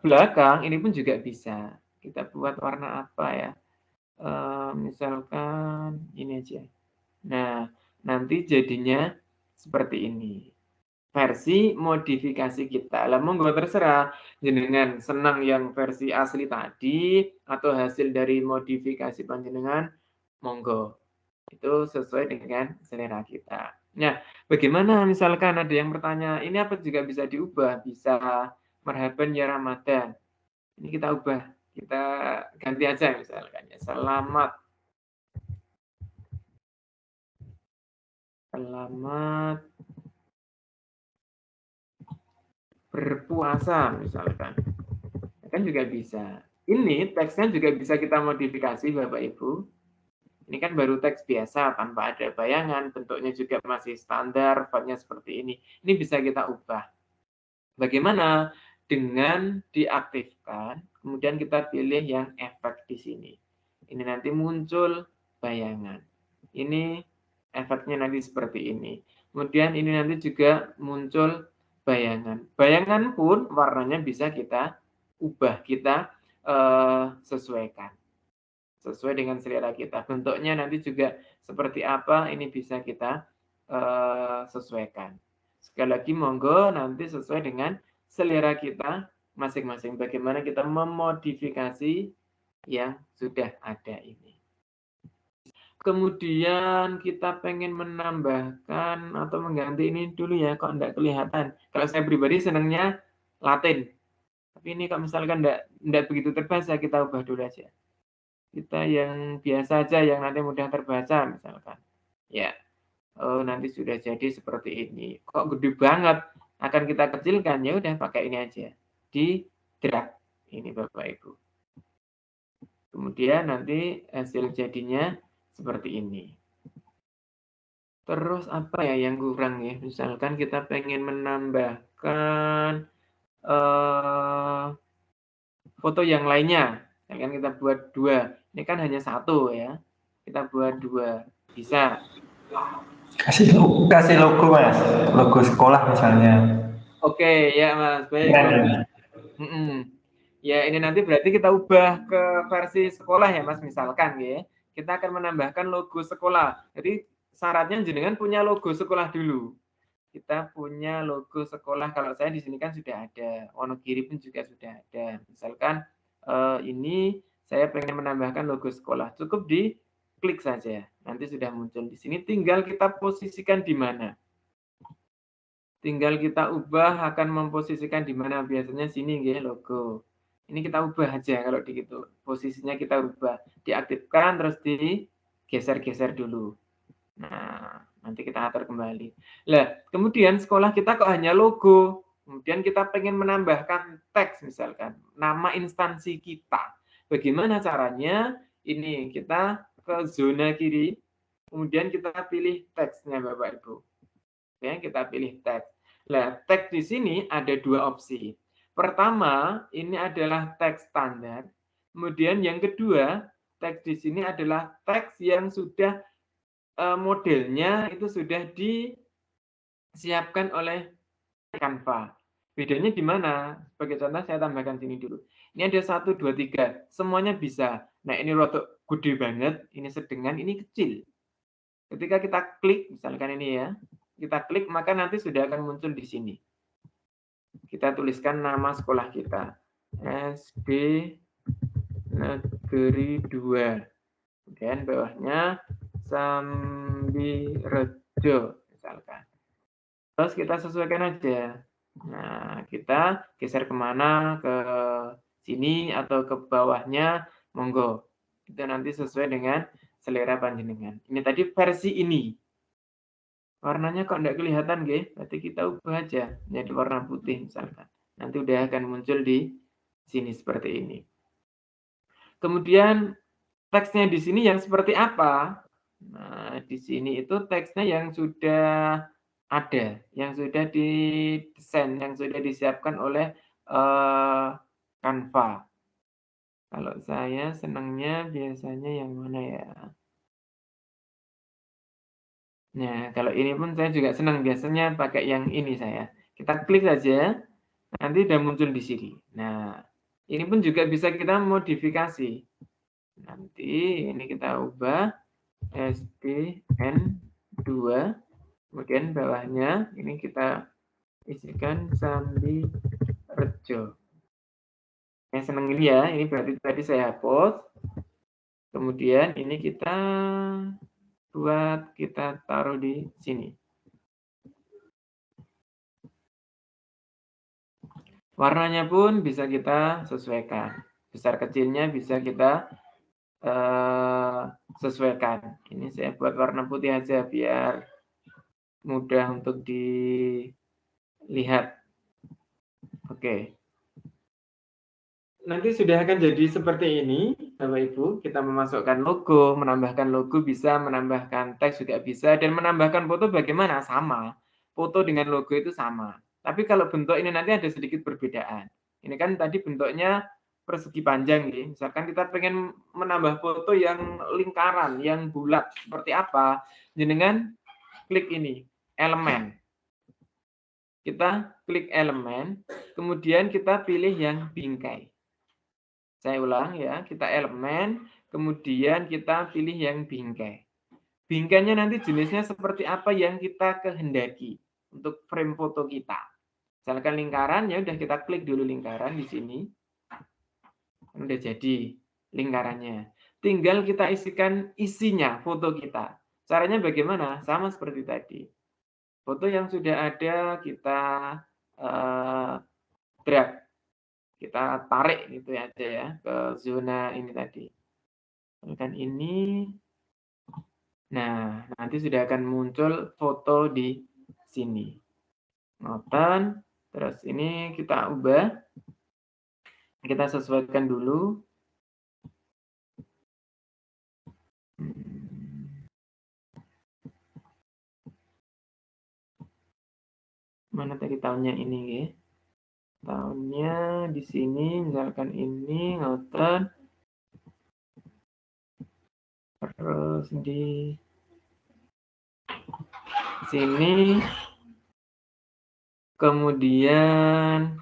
belakang ini pun juga bisa. Kita buat warna apa ya? Misalkan ini aja. Nah, nanti jadinya seperti ini. Versi modifikasi kita. Lah monggo terserah jenengan senang yang versi asli tadi atau hasil dari modifikasi panjenengan, monggo. Itu sesuai dengan selera kita. Nah, bagaimana misalkan ada yang bertanya, ini apa juga bisa diubah? Bisa, marhaban ya Ramadan. Ini kita ubah, kita ganti aja misalkan ya, selamat berpuasa misalkan. Kan juga bisa. Ini teksnya juga bisa kita modifikasi Bapak Ibu. Ini kan baru teks biasa tanpa ada bayangan, bentuknya juga masih standar, fontnya seperti ini. Ini bisa kita ubah. Bagaimana? Dengan diaktifkan, kemudian kita pilih yang efek di sini. Ini nanti muncul bayangan. Ini efeknya nanti seperti ini. Kemudian ini nanti juga muncul bayangan. Bayangan pun warnanya bisa kita ubah, kita sesuaikan. Sesuai dengan selera kita. Bentuknya nanti juga seperti apa, ini bisa kita sesuaikan. Sekali lagi monggo nanti sesuai dengan selera kita masing-masing. Bagaimana kita memodifikasi yang sudah ada ini. Kemudian kita pengen menambahkan atau mengganti ini dulu ya, kok enggak kelihatan. Kalau saya pribadi senangnya Latin. Tapi ini kalau misalkan enggak begitu terbaca, kita ubah dulu aja. Kita yang biasa aja, yang nanti mudah terbaca misalkan. Ya, nanti sudah jadi seperti ini. Kok gede banget, akan kita kecilkan, ya udah pakai ini aja. Di drag ini Bapak Ibu. Kemudian nanti hasil jadinya seperti ini. Terus apa ya yang kurang ya? Misalkan kita pengen menambahkan foto yang lainnya. Misalkan kita buat 2. Ini kan hanya 1 ya. Kita buat 2. Bisa. Kasih logo Mas, logo sekolah misalnya. Oke, ya Mas, baik. Ya, ini nanti berarti kita ubah ke versi sekolah ya Mas, misalkan ya. Kita akan menambahkan logo sekolah. Jadi syaratnya jenengan punya logo sekolah dulu. Kita punya logo sekolah, kalau saya di sini kan sudah ada, Wonogiri pun juga sudah ada. Misalkan ini saya pengen menambahkan logo sekolah, cukup di klik saja. Nanti sudah muncul di sini, tinggal kita posisikan di mana. Tinggal kita ubah akan memposisikan di mana, biasanya sini nggih logo. Ini kita ubah aja kalau begitu. Posisinya kita ubah, diaktifkan terus digeser-geser dulu. Nah, nanti kita atur kembali. Lah, kemudian sekolah kita kok hanya logo. Kemudian kita pengen menambahkan teks misalkan, nama instansi kita. Bagaimana caranya? Ini kita ke zona kiri, kemudian kita pilih teksnya Bapak Ibu. Ya, kita pilih teks. Nah, teks di sini ada 2 opsi. Pertama, ini adalah teks standar. Kemudian yang kedua, teks di sini adalah teks yang sudah modelnya itu sudah disiapkan oleh Canva. Bedanya di mana? Sebagai contoh saya tambahkan sini dulu. Ini ada 1, 2, 3, semuanya bisa. Nah, ini rotok gede banget, ini sedengan, ini kecil. Ketika kita klik, misalkan ini ya, kita klik, maka nanti sudah akan muncul di sini. Kita tuliskan nama sekolah kita. SD Negeri 2. Kemudian bawahnya Sambirejo, misalkan. Terus kita sesuaikan aja. Nah, kita geser kemana, ke sini atau ke bawahnya, monggo. Itu nanti sesuai dengan selera panjenengan. Ini tadi versi ini. Warnanya kok enggak kelihatan, nggih? Berarti kita ubah aja menjadi warna putih misalkan. Nanti udah akan muncul di sini seperti ini. Kemudian teksnya di sini yang seperti apa? Nah, di sini itu teksnya yang sudah ada, yang sudah didesain, yang sudah disiapkan oleh Canva. Kalau saya senangnya biasanya yang mana ya? Nah, kalau ini pun saya juga senang, biasanya pakai yang ini saya. Kita klik saja, nanti udah muncul di sini. Nah, ini pun juga bisa kita modifikasi. Nanti ini kita ubah SDN 2, kemudian bawahnya ini kita isikan Sambirejo. Yang senang ini ya, ini berarti tadi saya hapus. Kemudian ini kita buat, kita taruh di sini. Warnanya pun bisa kita sesuaikan. Besar kecilnya bisa kita sesuaikan. Ini saya buat warna putih aja biar mudah untuk dilihat. Oke. Nanti sudah akan jadi seperti ini, Bapak Ibu. Kita memasukkan logo, menambahkan logo bisa, menambahkan teks juga bisa, dan menambahkan foto bagaimana? Sama. Foto dengan logo itu sama. Tapi kalau bentuk ini nanti ada sedikit perbedaan. Ini kan tadi bentuknya persegi panjang nih. Misalkan kita pengen menambah foto yang lingkaran, yang bulat, seperti apa? Jenengan klik ini, elemen. Kita klik elemen, kemudian kita pilih yang bingkai. Saya ulang ya, kita elemen, kemudian kita pilih yang bingkai. Bingkainya nanti jenisnya seperti apa yang kita kehendaki untuk frame foto kita. Misalkan lingkaran, ya udah kita klik dulu lingkaran di sini. Udah jadi lingkarannya. Tinggal kita isikan isinya foto kita. Caranya bagaimana? Sama seperti tadi. Foto yang sudah ada kita drag. Kita tarik gitu aja ya ke zona ini tadi. Tekan ini. Nah, nanti sudah akan muncul foto di sini. Ngoten, terus ini kita ubah. Kita sesuaikan dulu. Mana tadi tahunnya ini ya? Tahunnya di sini misalkan ini ngoten. Terus di sini kemudian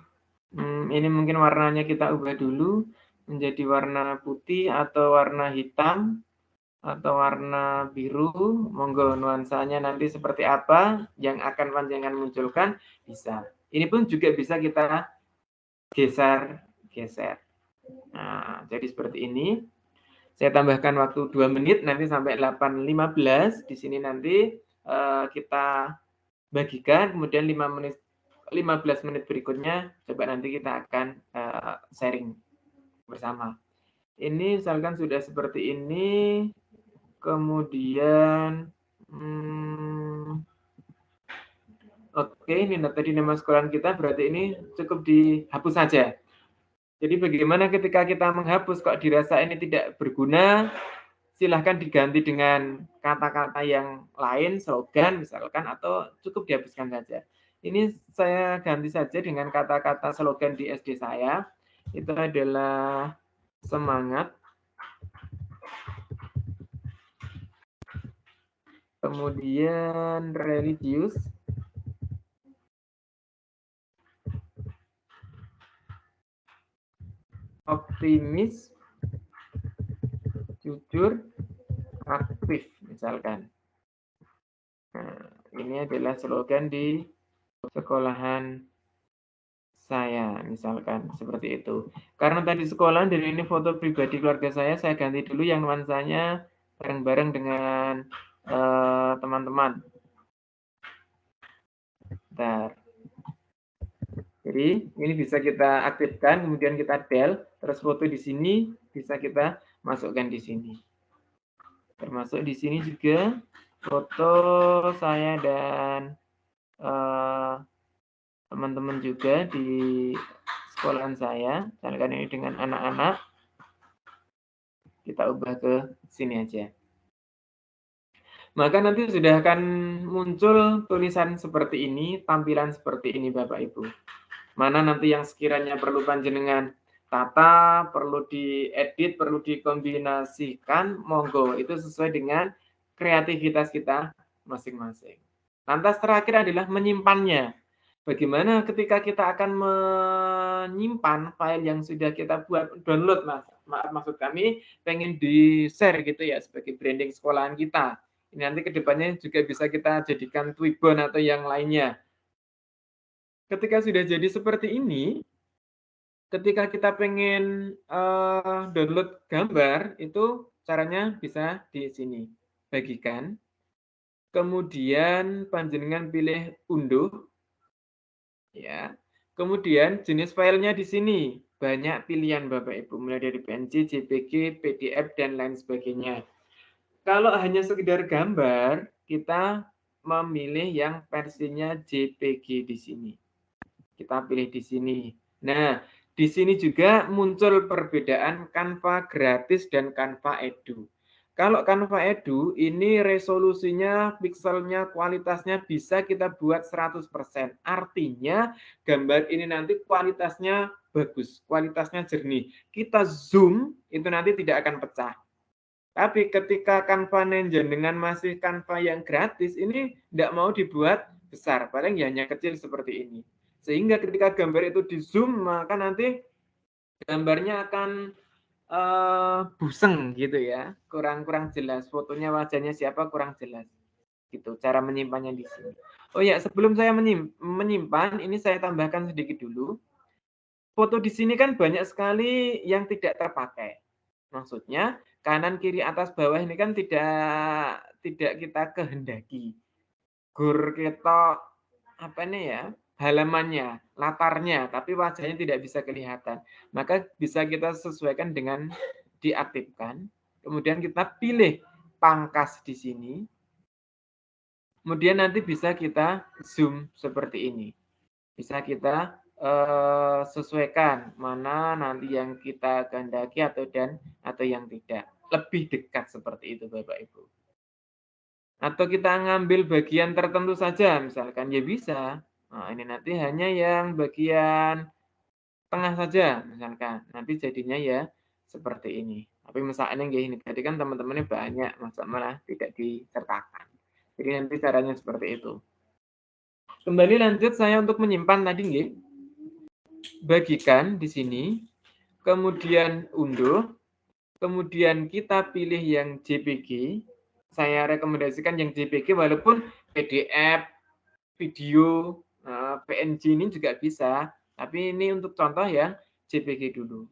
ini mungkin warnanya kita ubah dulu menjadi warna putih atau warna hitam atau warna biru. Monggo nuansanya nanti seperti apa yang akan panjenengan munculkan bisa. Ini pun juga bisa kita geser. Nah, jadi seperti ini. Saya tambahkan waktu 2 menit nanti sampai 8.15. Di sini nanti kita bagikan, kemudian 15 menit berikutnya coba nanti kita akan sharing bersama. Ini misalkan sudah seperti ini, kemudian oke, ini tadi nama sekolah kita, berarti ini cukup dihapus saja. Jadi bagaimana ketika kita menghapus kok dirasa ini tidak berguna, silahkan diganti dengan kata-kata yang lain, slogan misalkan, atau cukup dihapuskan saja. Ini saya ganti saja dengan kata-kata slogan di SD saya. Itu adalah semangat, kemudian religius, optimis, jujur, aktif misalkan. Nah, ini adalah slogan di sekolahan saya misalkan seperti itu. Karena tadi sekolah dan ini foto pribadi keluarga saya ganti dulu yang nuansanya bareng-bareng dengan teman-teman. Bentar. Jadi ini bisa kita aktifkan, kemudian kita del, terus foto di sini bisa kita masukkan di sini. Termasuk di sini juga foto saya dan teman-teman juga di sekolahan saya. Misalkan ini dengan anak-anak, kita ubah ke sini aja. Maka nanti sudah akan muncul tulisan seperti ini, tampilan seperti ini Bapak Ibu. Mana nanti yang sekiranya perlu panjenengan tata, perlu diedit, perlu dikombinasikan, monggo, itu sesuai dengan kreativitas kita masing-masing. Lantas terakhir adalah menyimpannya. Bagaimana ketika kita akan menyimpan file yang sudah kita buat, download maksud kami, pengen di-share gitu ya, sebagai branding sekolahan kita. Ini nanti kedepannya juga bisa kita jadikan Twibbon atau yang lainnya. Ketika sudah jadi seperti ini, ketika kita pengen download gambar, itu caranya bisa di sini, bagikan. Kemudian panjenengan pilih unduh, ya. Kemudian jenis filenya di sini, banyak pilihan Bapak Ibu, mulai dari PNG, JPG, PDF, dan lain sebagainya. Kalau hanya sekedar gambar, kita memilih yang versinya JPG di sini. Kita pilih di sini. Nah, di sini juga muncul perbedaan Canva gratis dan Canva Edu. Kalau Canva Edu, ini resolusinya, pixelnya, kualitasnya bisa kita buat 100%. Artinya, gambar ini nanti kualitasnya bagus, kualitasnya jernih. Kita zoom, itu nanti tidak akan pecah. Tapi ketika Canva Ninja dengan masih Canva yang gratis, ini tidak mau dibuat besar, paling hanya kecil seperti ini. Sehingga ketika gambar itu di zoom, maka nanti gambarnya akan buseng gitu ya, kurang jelas. Fotonya wajahnya siapa kurang jelas. Gitu, cara menyimpannya di sini. Oh ya, sebelum saya menyimpan, ini saya tambahkan sedikit dulu. Foto di sini kan banyak sekali yang tidak terpakai. Maksudnya kanan, kiri, atas, bawah ini kan tidak kita kehendaki. Gur kita apa nih ya, halamannya, latarnya, tapi wajahnya tidak bisa kelihatan. Maka bisa kita sesuaikan dengan diaktifkan. Kemudian kita pilih pangkas di sini. Kemudian nanti bisa kita zoom seperti ini. Bisa kita sesuaikan mana nanti yang kita kehendaki atau yang tidak. Lebih dekat seperti itu Bapak Ibu. Atau kita ngambil bagian tertentu saja misalkan, ya bisa. Nah, ini nanti hanya yang bagian tengah saja misalkan. Nanti jadinya ya seperti ini. Tapi misalnya kayak ini, tadi kan teman-temannya banyak, masa malah tidak disertakan. Jadi nanti caranya seperti itu. Kembali lanjut saya untuk menyimpan tadi nggih. Bagikan di sini, kemudian unduh, kemudian kita pilih yang JPG. Saya rekomendasikan yang JPG walaupun PDF, video, PNG ini juga bisa, tapi ini untuk contoh yang JPG dulu.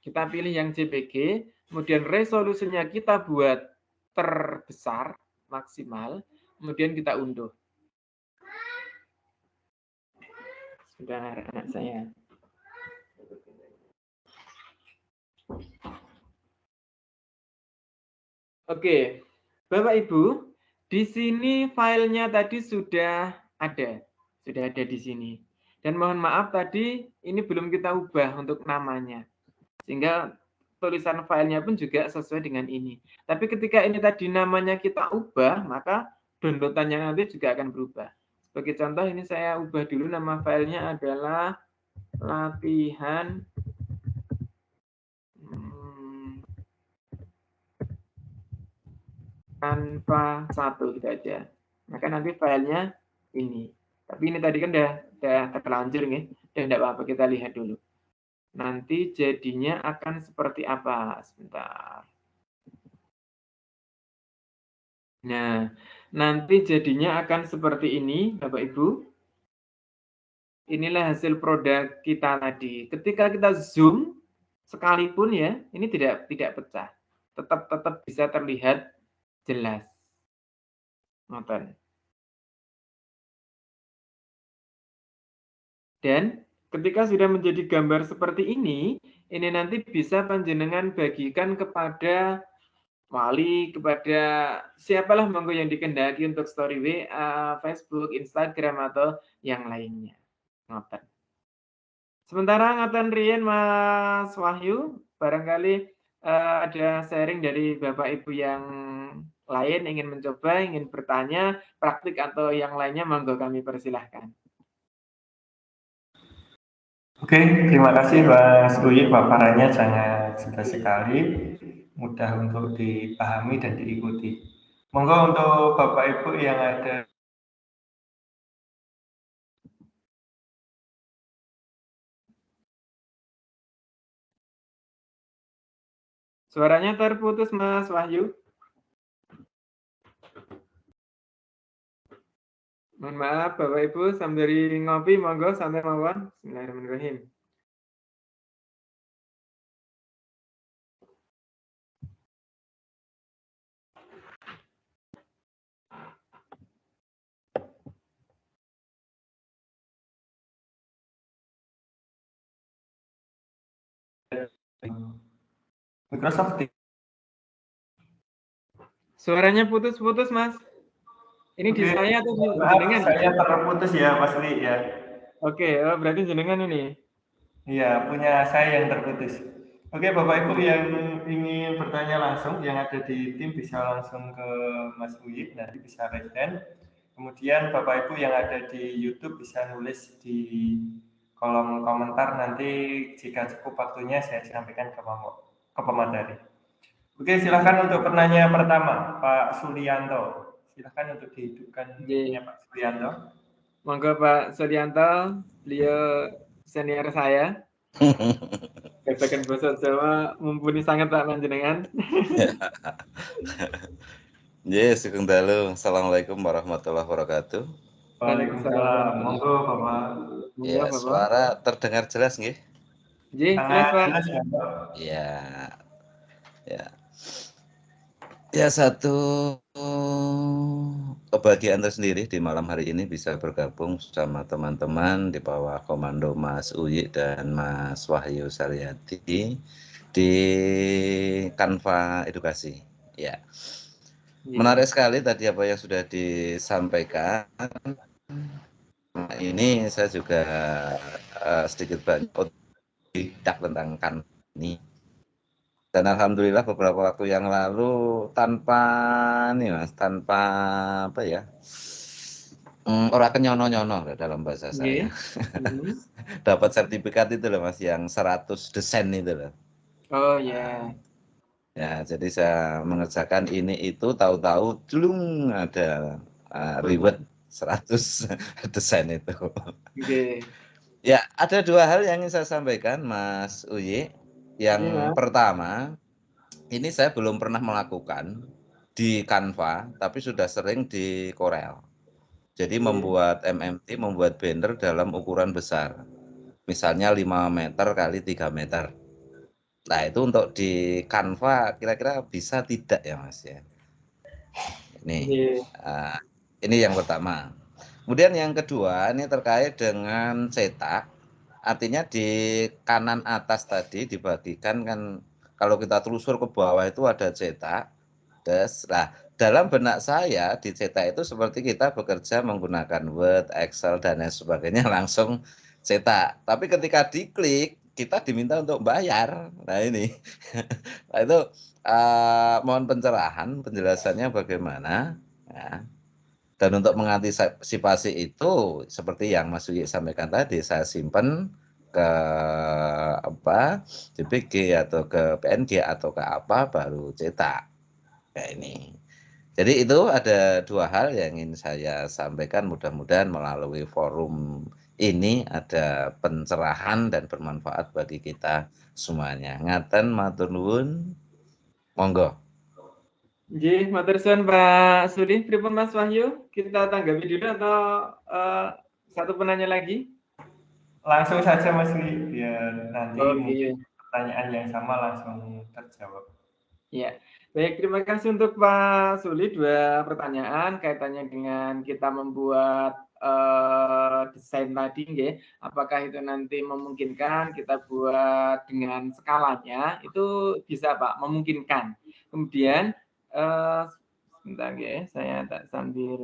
Kita pilih yang JPG, kemudian resolusinya kita buat terbesar, maksimal, kemudian kita unduh. Sudah anak saya. Oke, Bapak Ibu, di sini filenya tadi sudah ada di sini. Dan mohon maaf tadi ini belum kita ubah untuk namanya, sehingga tulisan filenya pun juga sesuai dengan ini. Tapi ketika ini tadi namanya kita ubah, maka downloadannya nanti juga akan berubah. Sebagai contoh ini saya ubah dulu, nama filenya adalah latihan Canva 1 gitu aja. Maka nanti filenya ini. Tapi ini tadi kan udah terlanjur nih, udah enggak apa-apa, kita lihat dulu. Nanti jadinya akan seperti apa? Sebentar. Nah, nanti jadinya akan seperti ini, Bapak Ibu. Inilah hasil produk kita tadi. Ketika kita zoom, sekalipun ya, ini tidak pecah. Tetap bisa terlihat jelas. Ngoten. Dan ketika sudah menjadi gambar seperti ini nanti bisa panjenengan bagikan kepada wali, kepada siapalah monggo yang dikehendaki untuk story WA, Facebook, Instagram, atau yang lainnya. Ngoten. Sementara ngaten riyen Mas Wahyu, barangkali ada sharing dari Bapak Ibu yang lain ingin mencoba, ingin bertanya, praktik atau yang lainnya, monggo kami persilahkan. Oke, terima kasih Mas Uyi, paparannya sangat jelas sekali, mudah untuk dipahami dan diikuti. Monggo untuk Bapak Ibu yang ada. Suaranya terputus Mas Wahyu. Mohon maaf Bapak Ibu, sambil ngopi monggo santai mawon. Bismillahirrahmanirrahim. Microsoft Teams. Suaranya putus-putus Mas. Ini di saya atau jenengan? Saya terputus ya Mas Li ya. Oke, berarti jenengan ini. Iya, punya saya yang terputus. Oke, Bapak Ibu yang ingin bertanya langsung, yang ada di tim bisa langsung ke Mas Uyi, nanti bisa raise hand. Kemudian Bapak Ibu yang ada di YouTube bisa nulis di kolom komentar, nanti jika cukup waktunya saya sampaikan ke pemateri. Oke, silakan untuk penanya pertama, Pak Sulianto. Silakan untuk dihidupkan mic-nya Pak Sulianto. Monggo Pak Sulianto, beliau senior saya. Katakan bahasa Jawa mumpuni sangat Pak panjenengan. Yes, Sugeng Dalu. Assalamualaikum warahmatullahi wabarakatuh. Waalaikumsalam. Monggo Bapak. Ya, suara terdengar jelas nggih? Nggih, jelas Pak. Ya. Ya. Ya, satu kebahagiaan tersendiri di malam hari ini bisa bergabung sama teman-teman di bawah komando Mas Uyi dan Mas Wahyu Saryadi di Canva Edukasi. Ya. Menarik sekali tadi apa yang sudah disampaikan. Nah, ini saya juga sedikit banyak otodidak tentang Canva ini. Dan alhamdulillah beberapa waktu yang lalu tanpa apa ya, orang kenyono-nyono dalam bahasa saya. Dapat sertifikat itu loh Mas, yang 100 desain itu loh. Oh ya. Ya, jadi saya mengerjakan ini itu tahu-tahu jelung ada reward 100 desain itu. Ya, ada dua hal yang ingin saya sampaikan Mas Uyi. Yang pertama, ini saya belum pernah melakukan di Canva, tapi sudah sering di Corel. Jadi membuat MMT, membuat banner dalam ukuran besar. Misalnya 5 meter kali 3 meter. Nah, itu untuk di Canva kira-kira bisa tidak ya Mas ya? Ini yang pertama. Kemudian yang kedua, ini terkait dengan cetak. Artinya di kanan atas tadi dibagikan kan, kalau kita telusur ke bawah itu ada cetak. Nah, dalam benak saya di cetak itu seperti kita bekerja menggunakan Word, Excel, dan lain sebagainya langsung cetak. Tapi ketika diklik, kita diminta untuk bayar. Nah ini, nah itu mohon pencerahan, penjelasannya bagaimana. Ya. Dan untuk mengantisipasi itu, seperti yang Mas Uyi sampaikan tadi, saya simpan ke JPG atau ke PNG atau ke apa, baru cetak. Kayak ini. Jadi itu ada dua hal yang ingin saya sampaikan, mudah-mudahan melalui forum ini ada pencerahan dan bermanfaat bagi kita semuanya. Ngaten matur nuwun. Monggo. Nggih, matur suwun Pak Sudi. Pripun Mas Wahyu? Kita tanggapi dulu atau satu penanya lagi? Langsung saja Mas Wi, biar nanti mungkin Oke. pertanyaan yang sama langsung terjawab. Ya, baik. Terima kasih untuk Pak Suli, 2 pertanyaan kaitannya dengan kita membuat desain tadi, nggih. Apakah itu nanti memungkinkan kita buat dengan skalanya? Itu bisa, Pak, memungkinkan. Kemudian sebentar nggih, saya tak sambil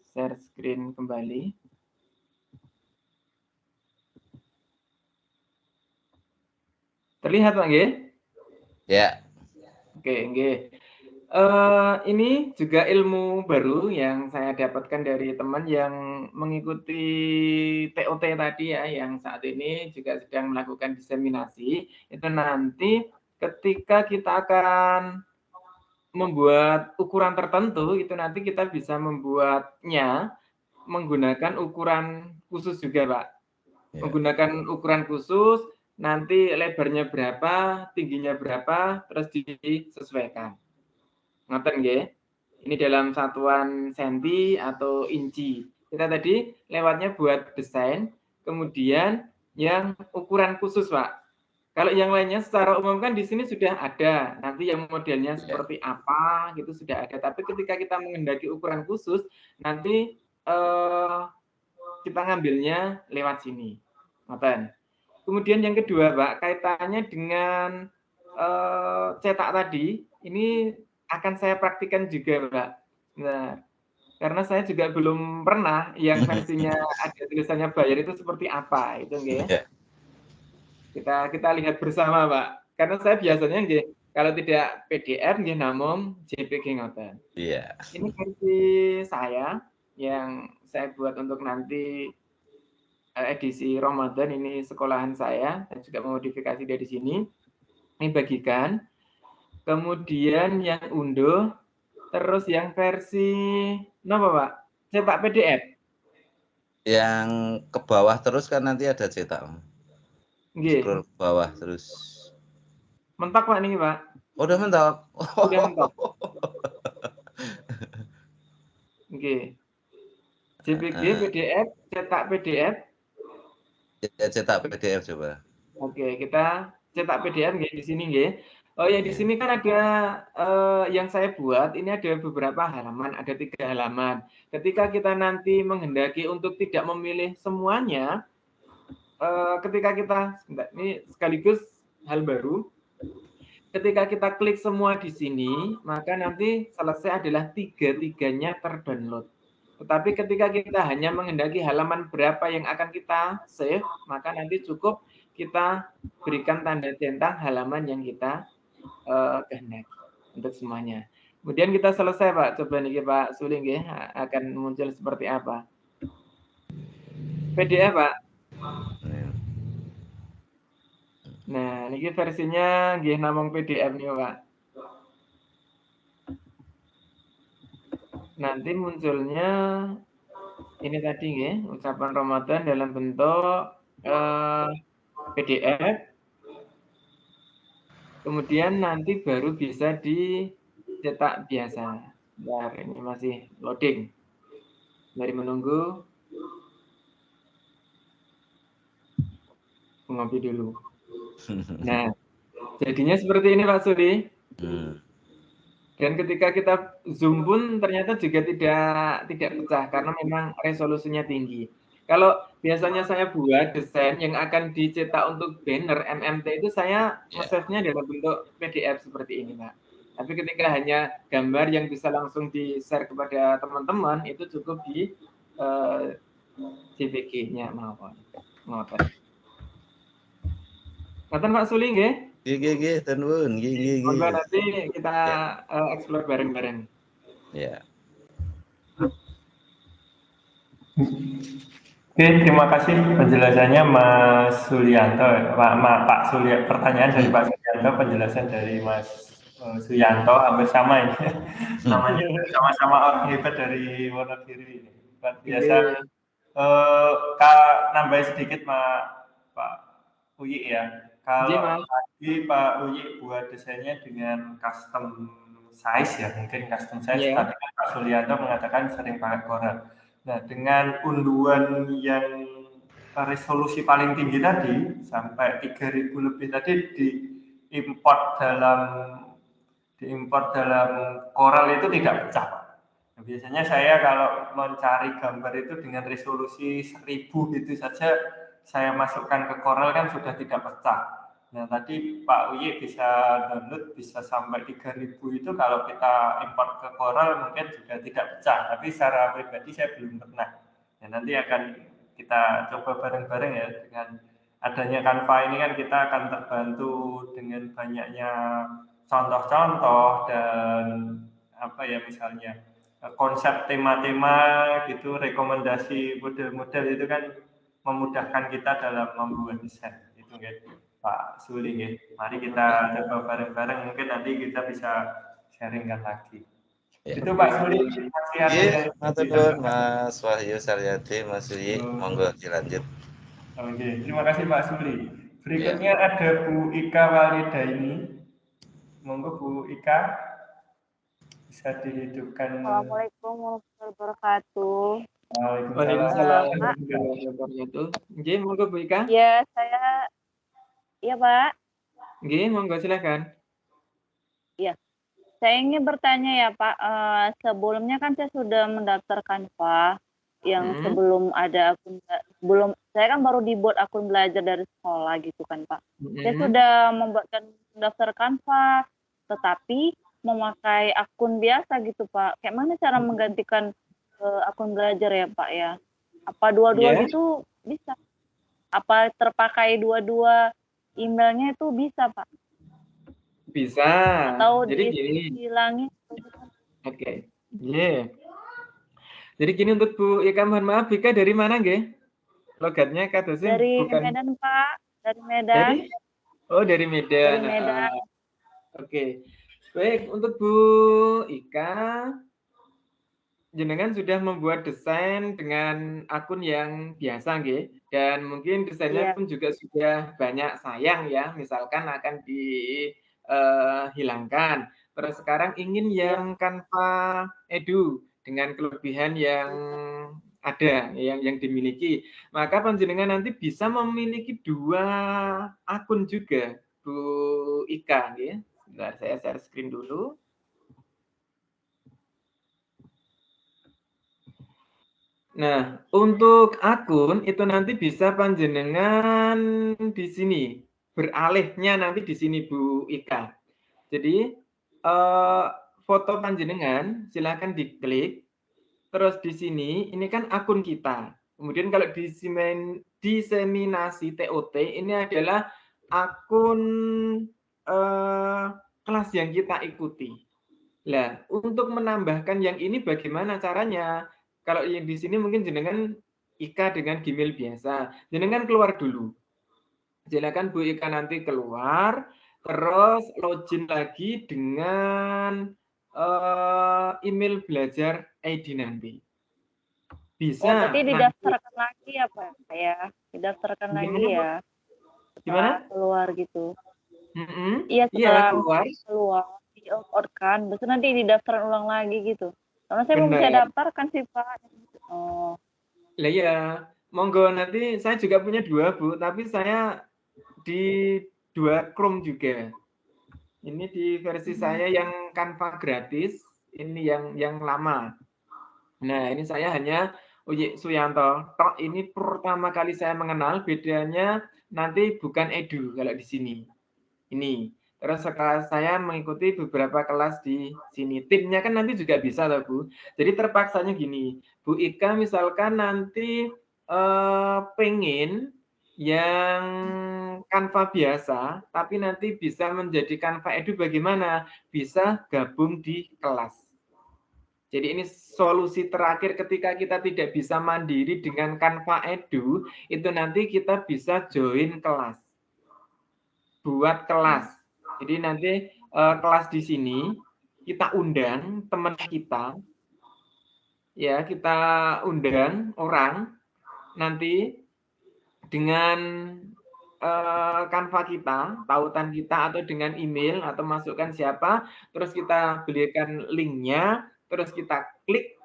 share screen kembali. Terlihat, Pak, nggih? Ya. Oke, nggih. Ini juga ilmu baru yang saya dapatkan dari teman yang mengikuti TOT tadi ya, yang saat ini juga sedang melakukan diseminasi. Itu nanti ketika kita akan membuat ukuran tertentu, itu nanti kita bisa membuatnya menggunakan ukuran khusus juga, Pak. Ya. Menggunakan ukuran khusus, nanti lebarnya berapa, tingginya berapa, terus disesuaikan. Ngoten nggih. Ini dalam satuan senti atau inci. Kita tadi lewatnya buat desain, kemudian yang ukuran khusus, Pak. Kalau yang lainnya secara umum kan di sini sudah ada. Nanti yang modelnya seperti apa gitu sudah ada. Tapi ketika kita menghendaki ukuran khusus, nanti kita ngambilnya lewat sini. Ngoten. Kemudian yang kedua, Pak, kaitannya dengan cetak tadi, ini akan saya praktikkan juga, Pak. Nah, karena saya juga belum pernah yang versinya ada tulisannya bayar itu seperti apa, itu nggih. Ya. Kita lihat bersama, Pak. Karena saya biasanya nggih, kalau tidak PDF nggih namung JPG ngoten. Iya. Ini versi saya yang saya buat untuk nanti edisi Ramadan, ini sekolahan saya, dan juga memodifikasi dari sini. Ini bagikan. Kemudian yang unduh, terus yang versi napa, Pak? Cetak PDF. Yang ke bawah terus kan nanti ada cetak. Nggih. Scroll ke bawah terus. Mentok, Pak, niki, Pak. Oh, udah mentok. Udah mentok. Nggih. JPG, PDF, cetak PDF. Ya, cetak PDF coba. Oke, kita cetak PDF nggih di sini nggih. Oh ya, di sini kan ada yang saya buat, ini ada beberapa halaman, ada 3 halaman. Ketika kita nanti menghendaki untuk tidak memilih semuanya, ketika kita sebentar, ini sekaligus hal baru. Ketika kita klik semua di sini, maka nanti selesai adalah 3-3-nya terdownload. Tetapi ketika kita hanya menghendaki halaman berapa yang akan kita save, maka nanti cukup kita berikan tanda centang halaman yang kita kehendaki untuk semuanya. Kemudian kita selesai, Pak. Coba nih Pak Suli nggih, akan muncul seperti apa. PDF, Pak. Nah, ini versinya nggih namung PDF nih, Pak. Nanti munculnya ini tadi nggih, ucapan Ramadan dalam bentuk PDF. Kemudian nanti baru bisa dicetak biasa. Bentar, ini masih loading. Mari menunggu. Ngopi dulu. Nah, jadinya seperti ini Pak Sudi. Dan ketika kita zoom pun ternyata juga tidak pecah karena memang resolusinya tinggi. Kalau biasanya saya buat desain yang akan dicetak untuk banner MMT itu saya nge-save-nya dalam bentuk PDF seperti ini, Pak. Tapi ketika hanya gambar yang bisa langsung di-share kepada teman-teman, itu cukup di JPG-nya mawon. Ngoten. Ngoten Pak Suli nggih? Nggih, tenun. Nggih. Monggo nanti kita explore bareng-bareng. Ya. Oke, terima kasih penjelasannya Mas Sulianto. Pak Sulianto, pertanyaan dari Pak Sulianto, penjelasan dari Mas Suyanto, hampir sama ini. Namanya sama-sama orang hebat dari Wonogiri. Luar biasa Nambahin sedikit Pak Uyi ya. Iya, Kalau Mas. tadi Pak Uyi buat desainnya dengan custom size ya, mungkin custom size. Iya. Tadi kan Pak Sulianto mengatakan sering pakai Corel. Nah, dengan unduan yang resolusi paling tinggi tadi sampai 3000 lebih tadi diimport dalam Corel itu tidak pecah, Pak. Nah, biasanya saya kalau mencari gambar itu dengan resolusi 1000 gitu saja saya masukkan ke Corel kan sudah tidak pecah. Nah, tadi Pak Uyi bisa download bisa sampai 3000 itu kalau kita import ke Corel mungkin juga tidak pecah, tapi secara pribadi saya belum pernah. Nah, nanti akan kita coba bareng-bareng ya dengan adanya Canva ini kan kita akan terbantu dengan banyaknya contoh-contoh dan apa ya misalnya konsep tema-tema gitu, rekomendasi model-model itu kan memudahkan kita dalam membuat desain itu kan Pak Suli ya. Mari kita coba bareng-bareng mungkin nanti kita bisa sharingkan lagi. Ya. Itu Pak Suli masih ada Iya, yang matur nuwun Mas Wahyu Saryadi, Mas Uyi, monggo dilanjut. Oke, terima kasih Pak Suli. Berikutnya ada Bu Ika Walidaini. Monggo Bu Ika bisa dihidupkan. Assalamualaikum warahmatullahi wabarakatuh. Waalaikumsalam. warahmatullahi wabarakatuh. Nggih, monggo Bu Ika. Ya, iya Pak. Nggih, monggo silakan. Iya, saya ingin bertanya ya Pak. Sebelumnya kan saya sudah mendaftar Canva yang sebelum ada akun, saya kan baru dibuat akun belajar dari sekolah gitu kan Pak. Saya sudah mendaftar Canva, tetapi memakai akun biasa gitu Pak. Kayak mana cara menggantikan akun belajar ya Pak ya? Apa dua-dua gitu bisa? Apa terpakai dua-dua emailnya itu bisa Pak? Bisa. Atau jadi gini. Dihilangin? Oke. Yeah. Jadi gini untuk Bu Ika, mohon maaf, Ika dari mana nggih? Logatnya katanya dari bukan Medan Pak, dari Medan. Dari Medan. Dari Medan. Oke. Baik, untuk Bu Ika, jenengan sudah membuat desain dengan akun yang biasa nggih, dan mungkin desainnya pun juga sudah banyak sayang ya, misalkan akan dihilangkan. Terus sekarang ingin yang Canva Edu dengan kelebihan yang ada yang dimiliki, maka panjenengan nanti bisa memiliki 2 akun juga Bu Ika nggih. Sebentar saya share screen dulu. Nah, untuk akun itu nanti bisa panjenengan di sini, beralihnya nanti di sini Bu Ika. Jadi foto panjenengan silakan diklik, terus di sini ini kan akun kita. Kemudian kalau diseminasi TOT ini adalah akun kelas yang kita ikuti. Nah, untuk menambahkan yang ini bagaimana caranya? Kalau yang di sini mungkin jenengan Ika dengan Gmail biasa, jenengan keluar dulu. Silakan Bu Ika nanti keluar, terus login lagi dengan email belajar ID nanti. Bisa. Berarti didaftarkan lagi ya Pak ya? Didaftarkan lagi ya? Gimana? Keluar gitu. Iya, setelah keluar di-out-kan, terus nanti didaftar ulang lagi gitu. Karena saya belum bisa daftar kan sih Pak. Lah ya, monggo nanti saya juga punya 2 Bu, tapi saya di 2 Chrome juga. Ini di versi saya yang Canva gratis, ini yang lama. Nah, ini saya hanya Uyi Suyanto. Tok ini pertama kali saya mengenal, bedanya nanti bukan Edu kalau di sini. Ini. Terus setelah saya mengikuti beberapa kelas di sini. Timnya kan nanti juga bisa loh Bu. Jadi terpaksanya gini, Bu Ika misalkan nanti pengen yang Canva biasa, tapi nanti bisa menjadi Canva Edu bagaimana? Bisa gabung di kelas. Jadi ini solusi terakhir ketika kita tidak bisa mandiri dengan Canva Edu, itu nanti kita bisa join kelas. Buat kelas. Jadi nanti kelas di sini kita undang teman kita, ya kita undang orang, nanti dengan Canva kita, tautan kita, atau dengan email, atau masukkan siapa, terus kita belikan linknya, terus kita klik,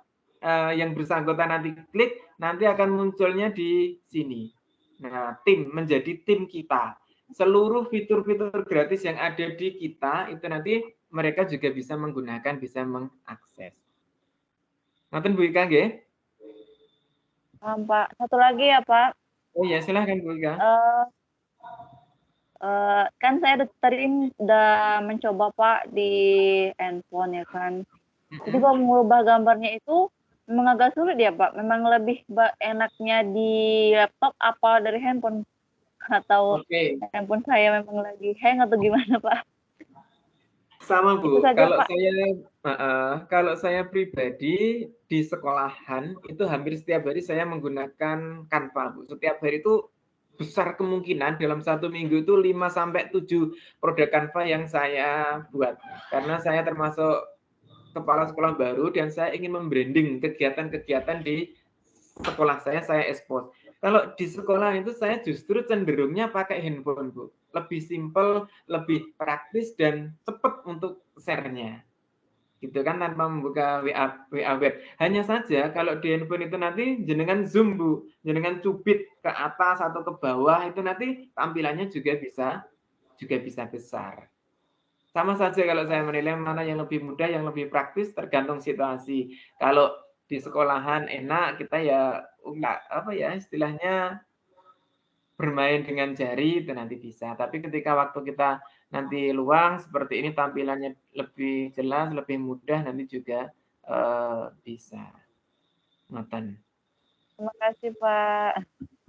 yang bersangkutan nanti klik, nanti akan munculnya di sini. Nah, menjadi tim kita. Seluruh fitur-fitur gratis yang ada di kita, itu nanti mereka juga bisa menggunakan, bisa mengakses. Ngaten Bu Ika, nggih? Pak, satu lagi ya Pak. Oh ya, silahkan Bu Ika. Kan saya udah mencoba Pak di handphone ya kan. Jadi kalau mengubah gambarnya itu memang agak sulit ya Pak. Memang lebih enaknya di laptop apa dari handphone? Atau handphone saya memang lagi hang atau gimana Pak? Sama Bu. Saja, Kalau saya pribadi di sekolahan itu hampir setiap hari saya menggunakan Canva Bu. Setiap hari itu besar kemungkinan dalam 1 minggu itu 5-7 produk Canva yang saya buat. Karena saya termasuk kepala sekolah baru dan saya ingin membranding kegiatan-kegiatan di sekolah saya expose. Kalau di sekolah itu saya justru cenderungnya pakai handphone Bu. Lebih simpel, lebih praktis dan cepat untuk share-nya. Gitu kan, tanpa membuka WA web. Hanya saja kalau di handphone itu nanti jenengan zoom Bu, jenengan cubit ke atas atau ke bawah, itu nanti tampilannya juga bisa besar. Sama saja kalau saya menilai mana yang lebih mudah, yang lebih praktis tergantung situasi. Kalau di sekolahan enak, kita ya istilahnya bermain dengan jari itu nanti bisa. Tapi ketika waktu kita nanti luang seperti ini tampilannya lebih jelas, lebih mudah, nanti juga bisa. Ngoten. Terima kasih Pak.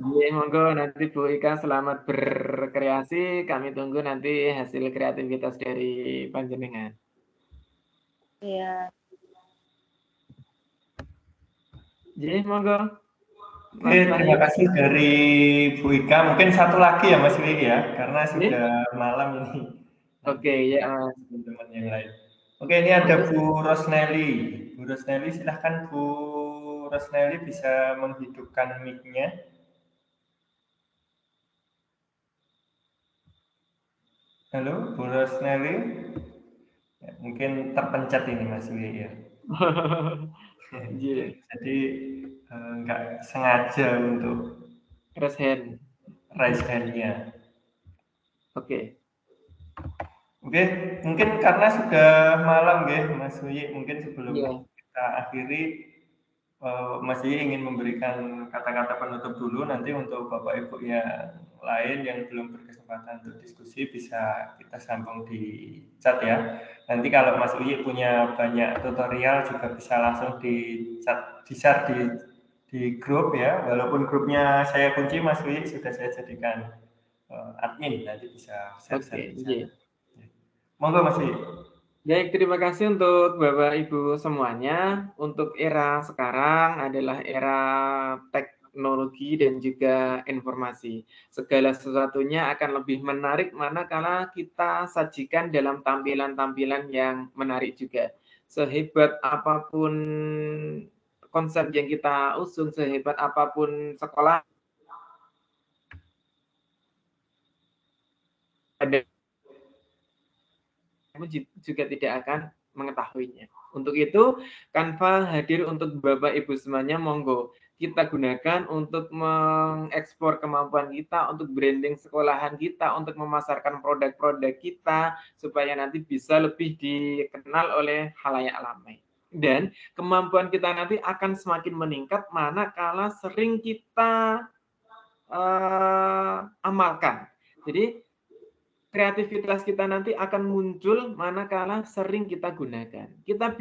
Iya, monggo nanti Bu Ika selamat berkreasi. Kami tunggu nanti hasil kreativitas dari panjenengan. Iya. Iya, monggo. Oke, terima kasih dari Bu Ika. Mungkin satu lagi ya Mas Willy ya, karena sudah malam ini. Oke, ya teman-teman yang lain. Oke, ini ada Bu Rosnelly. Bu Rosnelly, silahkan Bu Rosnelly bisa menghidupkan mic-nya. Halo, Bu Rosnelly. Ya, mungkin terpencet ini Mas Willy ya. Jadi nggak sengaja untuk raise hand-nya. Oke. Oke, mungkin karena sudah malam ya Mas Willy, mungkin sebelum kita akhiri Mas Willy ingin memberikan kata-kata penutup dulu, nanti untuk Bapak Ibu yang lain yang belum berkesempatan untuk diskusi bisa kita sambung di chat ya. Nanti kalau Mas Willy punya banyak tutorial juga bisa langsung di chat, di-share di grup ya. Walaupun grupnya saya kunci, Mas Willy sudah saya jadikan admin, nanti bisa share-share di sana. Monggo Mas Willy. Baik, terima kasih untuk Bapak Ibu semuanya. Untuk era sekarang adalah era teknologi dan juga informasi. Segala sesuatunya akan lebih menarik manakala kita sajikan dalam tampilan-tampilan yang menarik juga. Sehebat apapun konsep yang kita usung, sehebat apapun sekolah, juga tidak akan mengetahuinya. Untuk itu, Canva hadir untuk Bapak Ibu semuanya, monggo kita gunakan untuk mengekspor kemampuan kita, untuk branding sekolahan kita, untuk memasarkan produk-produk kita, supaya nanti bisa lebih dikenal oleh khalayak ramai. Dan kemampuan kita nanti akan semakin meningkat manakala sering kita amalkan. Jadi, kreativitas kita nanti akan muncul manakala sering kita gunakan. Kita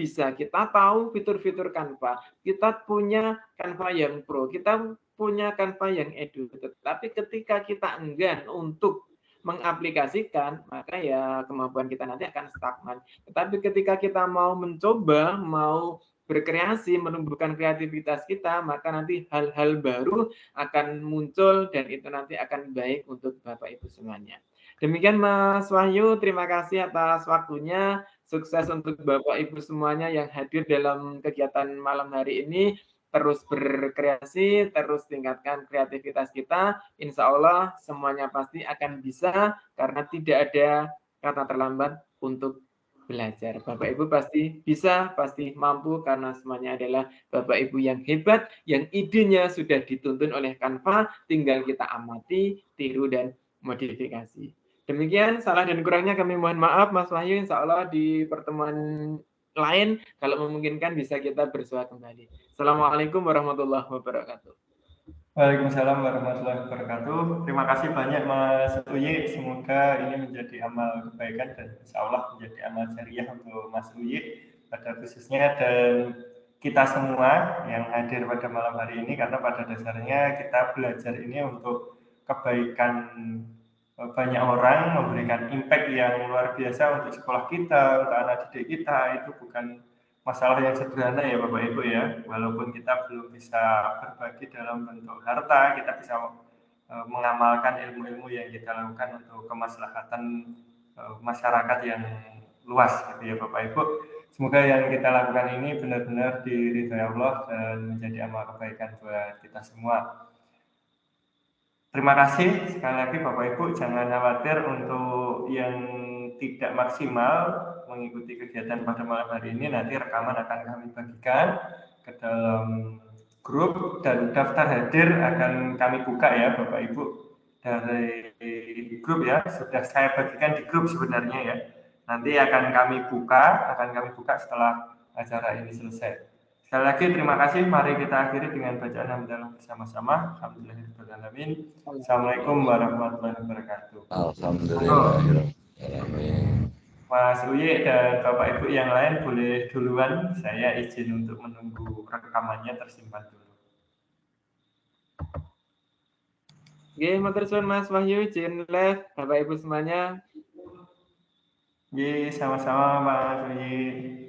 tahu fitur-fitur Canva, kita punya Canva yang pro, kita punya Canva yang edu. Tetapi ketika kita enggan untuk mengaplikasikan, maka ya kemampuan kita nanti akan stagnan. Tetapi ketika kita mau mencoba, mau berkreasi, menumbuhkan kreativitas kita, maka nanti hal-hal baru akan muncul dan itu nanti akan baik untuk Bapak Ibu semuanya. Demikian Mas Wahyu, terima kasih atas waktunya. Sukses untuk Bapak Ibu semuanya yang hadir dalam kegiatan malam hari ini. terus berkreasi, terus tingkatkan kreativitas kita, insya Allah semuanya pasti akan bisa karena tidak ada kata terlambat untuk belajar. Bapak Ibu pasti bisa, pasti mampu karena semuanya adalah Bapak Ibu yang hebat, yang idenya sudah dituntun oleh Canva, tinggal kita amati, tiru, dan modifikasi. Demikian, salah dan kurangnya kami mohon maaf, Mas Wahyu. Insya Allah di pertemuan lain, kalau memungkinkan bisa kita bersua kembali. Assalamualaikum warahmatullahi wabarakatuh. Waalaikumsalam warahmatullahi wabarakatuh. Terima kasih banyak Mas Uye. Semoga ini menjadi amal kebaikan dan insya Allah menjadi amal jariah untuk Mas Uye pada khususnya dan kita semua yang hadir pada malam hari ini, karena pada dasarnya kita belajar ini untuk kebaikan banyak orang, memberikan impact yang luar biasa untuk sekolah kita, untuk anak didik kita. Itu bukan masalah yang sederhana ya Bapak Ibu ya. Walaupun kita belum bisa berbagi dalam bentuk harta, kita bisa mengamalkan ilmu-ilmu yang kita lakukan untuk kemaslahatan masyarakat yang luas gitu ya Bapak Ibu. Semoga yang kita lakukan ini benar-benar diridhoi Allah dan menjadi amal kebaikan buat kita semua. Terima kasih sekali lagi Bapak Ibu, jangan khawatir untuk yang tidak maksimal mengikuti kegiatan pada malam hari ini, nanti rekaman akan kami bagikan ke dalam grup dan daftar hadir akan kami buka ya Bapak Ibu dari grup ya, sudah saya bagikan di grup sebenarnya ya, nanti akan kami buka setelah acara ini selesai. Sekali lagi terima kasih. Mari kita akhiri dengan bacaan hamdalah bersama-sama. Alhamdulillahirrahmanirrahim. Assalamualaikum warahmatullahi wabarakatuh. Alhamdulillahirrahmanirrahim. Mas Uye dan Bapak Ibu yang lain boleh duluan. Saya izin untuk menunggu rekamannya tersimpan dulu. Oke, matur suwun Mas Wahyu, izin live Bapak Ibu semuanya. Sama-sama Mas Uye.